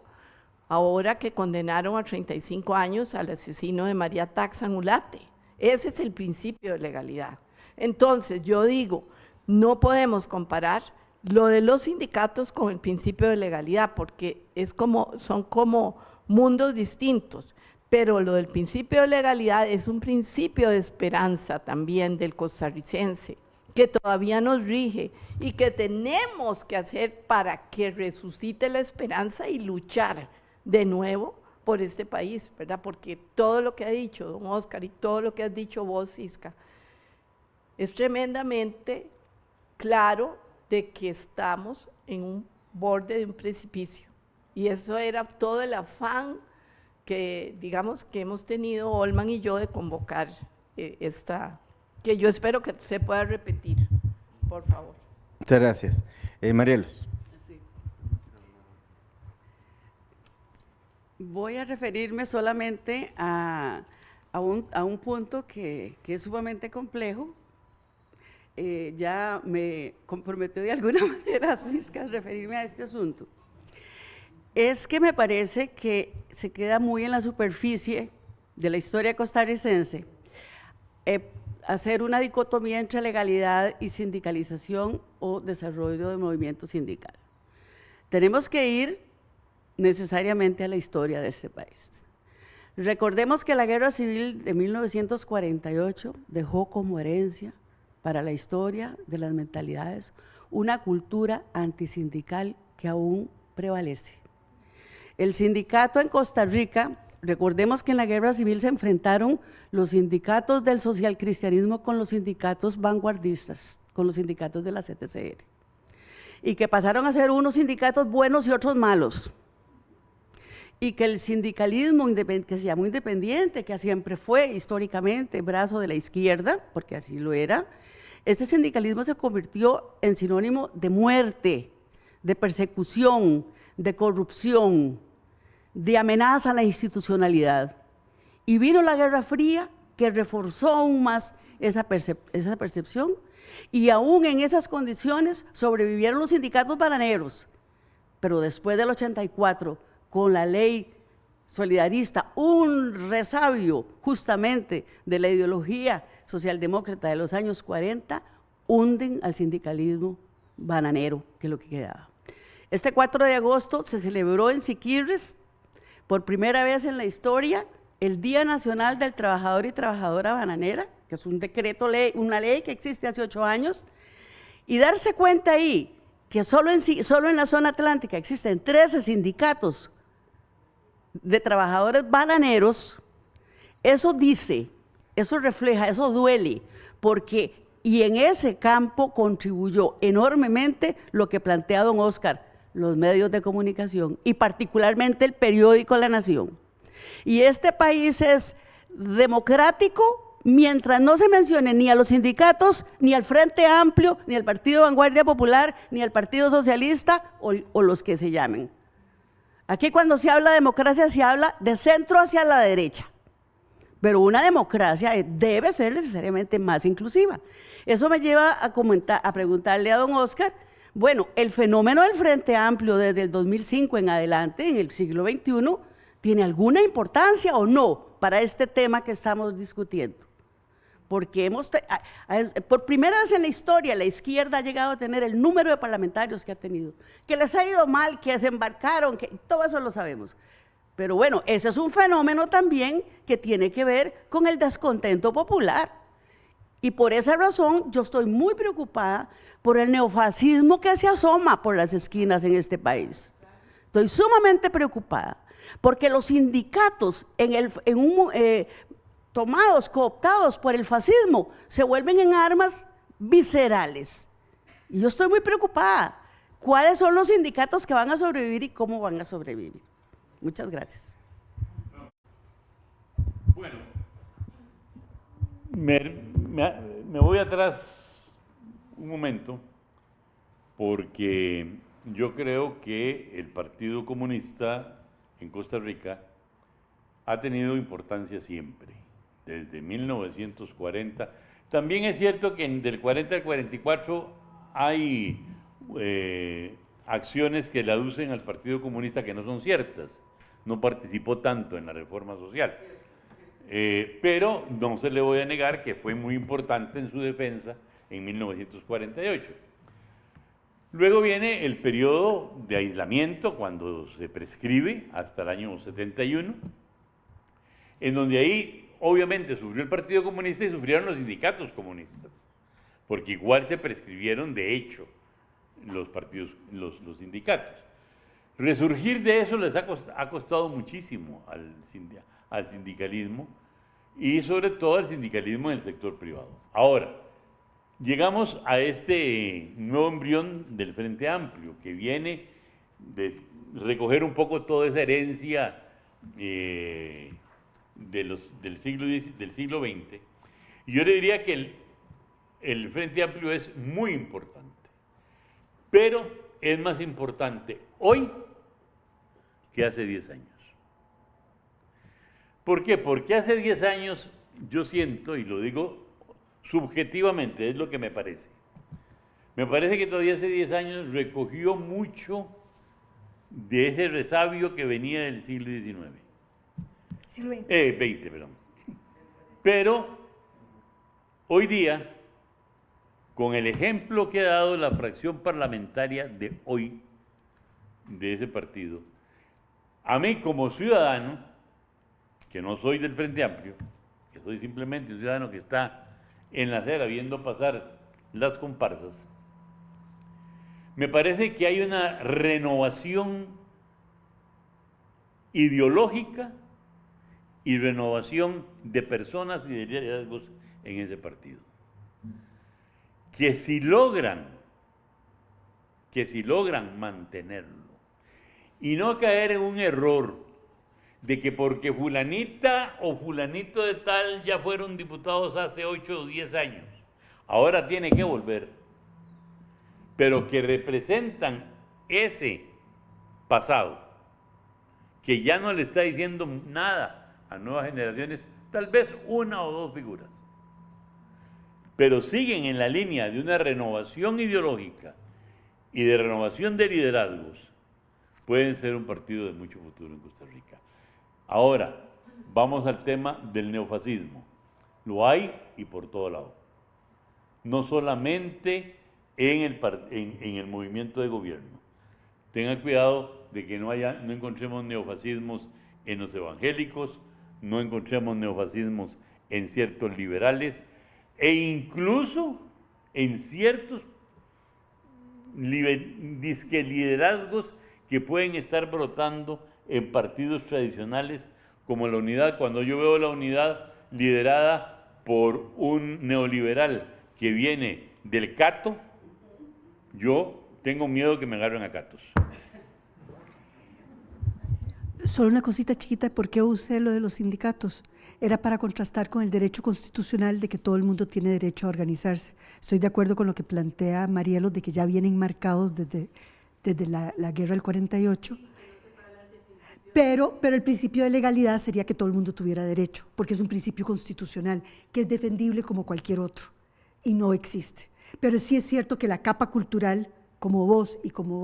ahora que condenaron a 35 años al asesino de María Taxan Ulate. Ese es el principio de legalidad. Entonces, yo digo, no podemos comparar lo de los sindicatos con el principio de legalidad, porque son como mundos distintos, pero lo del principio de legalidad es un principio de esperanza también del costarricense, que todavía nos rige y que tenemos que hacer para que resucite la esperanza y luchar de nuevo por este país, ¿verdad? Porque todo lo que ha dicho don Oscar y todo lo que has dicho vos, Isca, es tremendamente claro de que estamos en un borde de un precipicio. Y eso era todo el afán que, digamos, que hemos tenido Olman y yo de convocar que yo espero que se pueda repetir, por favor. Muchas gracias. Marielos. Sí. Voy a referirme solamente a un punto que es sumamente complejo. Ya me comprometí de alguna manera, Cisca, a referirme a este asunto. Es que me parece que se queda muy en la superficie de la historia costarricense hacer una dicotomía entre legalidad y sindicalización o desarrollo de movimiento sindical. Tenemos que ir necesariamente a la historia de este país. Recordemos que la Guerra Civil de 1948 dejó como herencia para la historia de las mentalidades una cultura antisindical que aún prevalece. El sindicato en Costa Rica, recordemos que en la Guerra Civil se enfrentaron los sindicatos del socialcristianismo con los sindicatos vanguardistas, con los sindicatos de la CTCR, y que pasaron a ser unos sindicatos buenos y otros malos, y que el sindicalismo que se llamó independiente, que siempre fue históricamente brazo de la izquierda, porque así lo era, este sindicalismo se convirtió en sinónimo de muerte, de persecución, de corrupción, de amenaza a la institucionalidad. Y vino la Guerra Fría que reforzó aún más esa percepción, y aún en esas condiciones sobrevivieron los sindicatos bananeros. Pero después del 84, con la ley solidarista, un resabio justamente de la ideología socialdemócrata de los años 40, hunden al sindicalismo bananero, que es lo que quedaba. Este 4 de agosto se celebró en Siquirres, por primera vez en la historia, el Día Nacional del Trabajador y Trabajadora Bananera, que es un decreto ley, una ley que existe hace 8 años, y darse cuenta ahí que solo en la zona atlántica existen 13 sindicatos de trabajadores bananeros, eso dice, eso refleja, eso duele, porque y en ese campo contribuyó enormemente lo que plantea don Oscar, los medios de comunicación y particularmente el periódico La Nación. Y este país es democrático mientras no se mencione ni a los sindicatos, ni al Frente Amplio, ni al Partido Vanguardia Popular, ni al Partido Socialista o los que se llamen. Aquí cuando se habla de democracia se habla de centro hacia la derecha, pero una democracia debe ser necesariamente más inclusiva. Eso me lleva a preguntarle a don Oscar, bueno, el fenómeno del Frente Amplio desde el 2005 en adelante, en el siglo XXI, ¿tiene alguna importancia o no para este tema que estamos discutiendo? Porque por primera vez en la historia la izquierda ha llegado a tener el número de parlamentarios que ha tenido, que les ha ido mal, que se embarcaron, que todo eso lo sabemos. Pero bueno, ese es un fenómeno también que tiene que ver con el descontento popular. Y por esa razón yo estoy muy preocupada por el neofascismo que se asoma por las esquinas en este país. Estoy sumamente preocupada, porque los sindicatos tomados, cooptados por el fascismo, se vuelven en armas viscerales. Y yo estoy muy preocupada. ¿Cuáles son los sindicatos que van a sobrevivir y cómo van a sobrevivir? Muchas gracias. Bueno, me voy atrás un momento, porque yo creo que el Partido Comunista en Costa Rica ha tenido importancia siempre, desde 1940. También es cierto que del 40 al 44 hay acciones que le aducen al Partido Comunista que no son ciertas. No participó tanto en la reforma social. Pero no se le voy a negar que fue muy importante en su defensa en 1948. Luego viene el periodo de aislamiento, cuando se prescribe hasta el año 71, en donde ahí obviamente sufrió el Partido Comunista y sufrieron los sindicatos comunistas, porque igual se prescribieron de hecho los sindicatos. Resurgir de eso les ha costado muchísimo al sindicalismo y sobre todo al sindicalismo en el sector privado. Ahora, llegamos a este nuevo embrión del Frente Amplio, que viene de recoger un poco toda esa herencia del siglo XX. Y yo le diría que el Frente Amplio es muy importante, pero es más importante hoy que hace 10 años. ¿Por qué? Porque hace 10 años yo siento, y lo digo subjetivamente, es lo que me parece. Me parece que todavía hace 10 años recogió mucho de ese resabio que venía del siglo XIX. Siglo XX. 20, perdón. Pero hoy día, con el ejemplo que ha dado la fracción parlamentaria de hoy, de ese partido, a mí como ciudadano, que no soy del Frente Amplio, que soy simplemente un ciudadano que está en la acera viendo pasar las comparsas, me parece que hay una renovación ideológica y renovación de personas y de liderazgos en ese partido. Que si logran mantenerlo y no caer en un error de que porque fulanita o fulanito de tal ya fueron diputados hace 8 o 10 años, ahora tiene que volver, pero que representan ese pasado, que ya no le está diciendo nada a nuevas generaciones, tal vez una o dos figuras, pero siguen en la línea de una renovación ideológica y de renovación de liderazgos, pueden ser un partido de mucho futuro en Costa Rica. Ahora, vamos al tema del neofascismo. Lo hay y por todo lado. No solamente en el movimiento de gobierno. Tengan cuidado de que no encontremos neofascismos en los evangélicos, no encontremos neofascismos en ciertos liberales e incluso en ciertos liderazgos que pueden estar brotando en partidos tradicionales como la Unidad. Cuando yo veo la Unidad liderada por un neoliberal que viene del Cato, yo tengo miedo que me agarren a catos. Solo una cosita chiquita, ¿por qué usé lo de los sindicatos? Era para contrastar con el derecho constitucional de que todo el mundo tiene derecho a organizarse. Estoy de acuerdo con lo que plantea Marielo, de que ya vienen marcados desde la guerra del 48, pero el principio de legalidad sería que todo el mundo tuviera derecho, porque es un principio constitucional que es defendible como cualquier otro y no existe. Pero sí es cierto que la capa cultural, como vos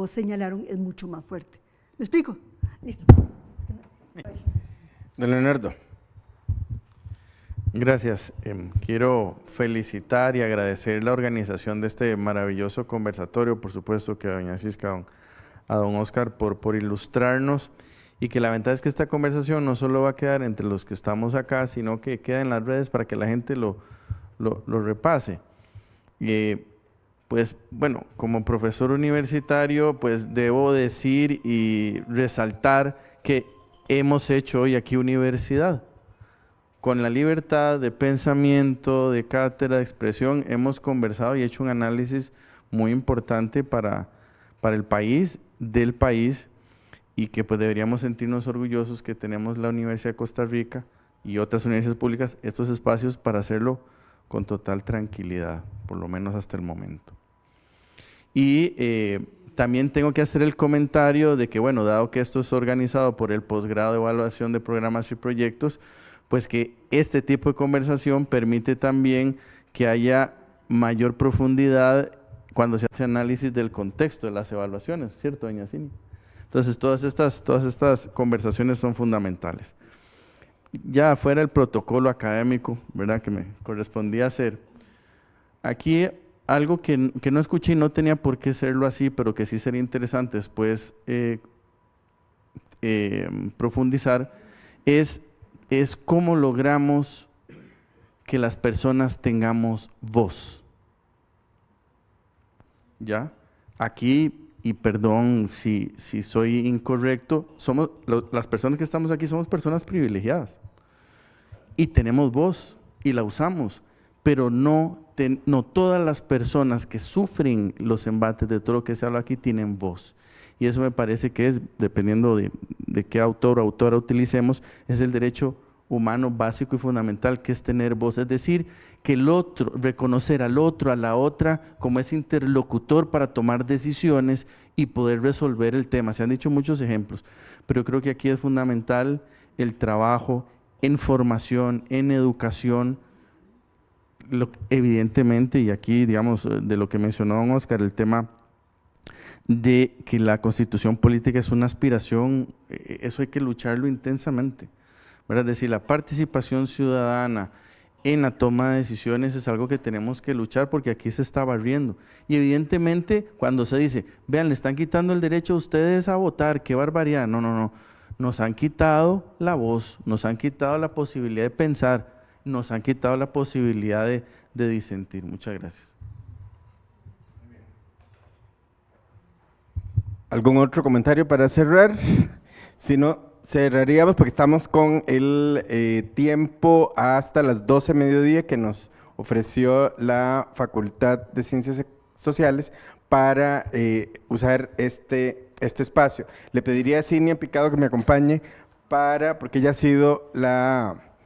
señalaron, es mucho más fuerte. ¿Me explico? Listo. Don Leonardo. Gracias. Quiero felicitar y agradecer la organización de este maravilloso conversatorio, por supuesto que a doña Cisca, a don Oscar por ilustrarnos, y que la ventaja es que esta conversación no solo va a quedar entre los que estamos acá, sino que queda en las redes para que la gente lo repase. Pues bueno, como profesor universitario, pues debo decir y resaltar que hemos hecho hoy aquí universidad. Con la libertad de pensamiento, de cátedra, de expresión, hemos conversado y hecho un análisis muy importante para el país, del país, y que pues deberíamos sentirnos orgullosos que tenemos la Universidad de Costa Rica y otras universidades públicas estos espacios para hacerlo con total tranquilidad, por lo menos hasta el momento. Y también tengo que hacer el comentario de que, bueno, dado que esto es organizado por el posgrado de evaluación de programas y proyectos, pues que este tipo de conversación permite también que haya mayor profundidad cuando se hace análisis del contexto de las evaluaciones, ¿cierto, doña Cini? Entonces, todas estas conversaciones son fundamentales. Ya fuera el protocolo académico, ¿verdad?, que me correspondía hacer, aquí algo que no escuché y no tenía por qué serlo así, pero que sí sería interesante después profundizar, es cómo logramos que las personas tengamos voz. ¿Ya? Aquí, y perdón si soy incorrecto, las personas que estamos aquí somos personas privilegiadas y tenemos voz y la usamos, pero no todas las personas que sufren los embates de todo lo que se habla aquí tienen voz. Y eso me parece que es, dependiendo de qué autor o autora utilicemos, es el derecho humano básico y fundamental, que es tener voz, es decir, que el otro, reconocer al otro, a la otra, como ese interlocutor para tomar decisiones y poder resolver el tema. Se han dicho muchos ejemplos, pero yo creo que aquí es fundamental el trabajo en formación, en educación, evidentemente, y aquí, digamos, de lo que mencionó don Oscar, el tema de que la constitución política es una aspiración, eso hay que lucharlo intensamente, ¿verdad? Es decir, la participación ciudadana en la toma de decisiones es algo que tenemos que luchar, porque aquí se está barriendo. Y evidentemente, cuando se dice, vean, le están quitando el derecho a ustedes a votar, qué barbaridad, no, nos han quitado la voz, nos han quitado la posibilidad de pensar, nos han quitado la posibilidad de disentir. Muchas gracias. ¿Algún otro comentario para cerrar? Si no, cerraríamos porque estamos con el tiempo hasta las 12 de mediodía que nos ofreció la Facultad de Ciencias Sociales para usar este espacio. Le pediría a Cinia Picado que me acompañe porque ella ha sido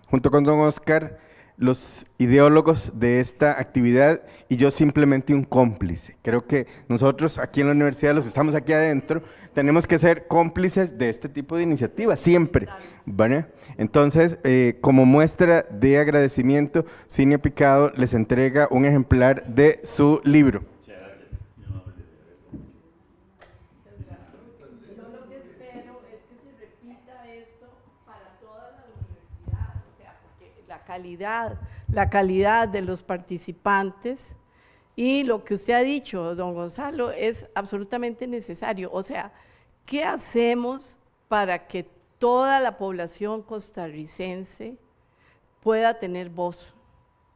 junto con don Oscar, los ideólogos de esta actividad y yo simplemente un cómplice. Creo que nosotros aquí en la universidad, los que estamos aquí adentro, tenemos que ser cómplices de este tipo de iniciativas, siempre, ¿vale? Entonces, como muestra de agradecimiento, Cinia Picado les entrega un ejemplar de su libro. La calidad de los participantes y lo que usted ha dicho, don Gonzalo, es absolutamente necesario. O sea, ¿qué hacemos para que toda la población costarricense pueda tener voz?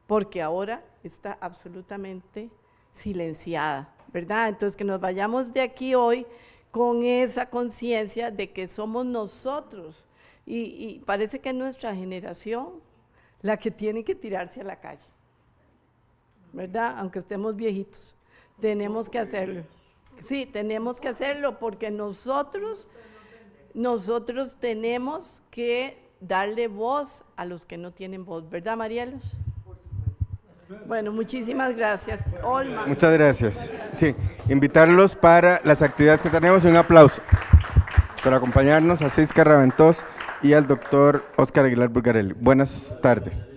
Porque ahora está absolutamente silenciada, ¿verdad? Entonces, que nos vayamos de aquí hoy con esa conciencia de que somos nosotros y parece que es nuestra generación la que tiene que tirarse a la calle, ¿verdad? Aunque estemos viejitos, tenemos que hacerlo. Sí, tenemos que hacerlo porque nosotros tenemos que darle voz a los que no tienen voz, ¿verdad, Marielos? Bueno, muchísimas gracias. Olma. Muchas gracias. Sí, invitarlos para las actividades que tenemos. Un aplauso por acompañarnos a Cisca Raventós y al doctor Oscar Aguilar Bulgarelli. Buenas tardes.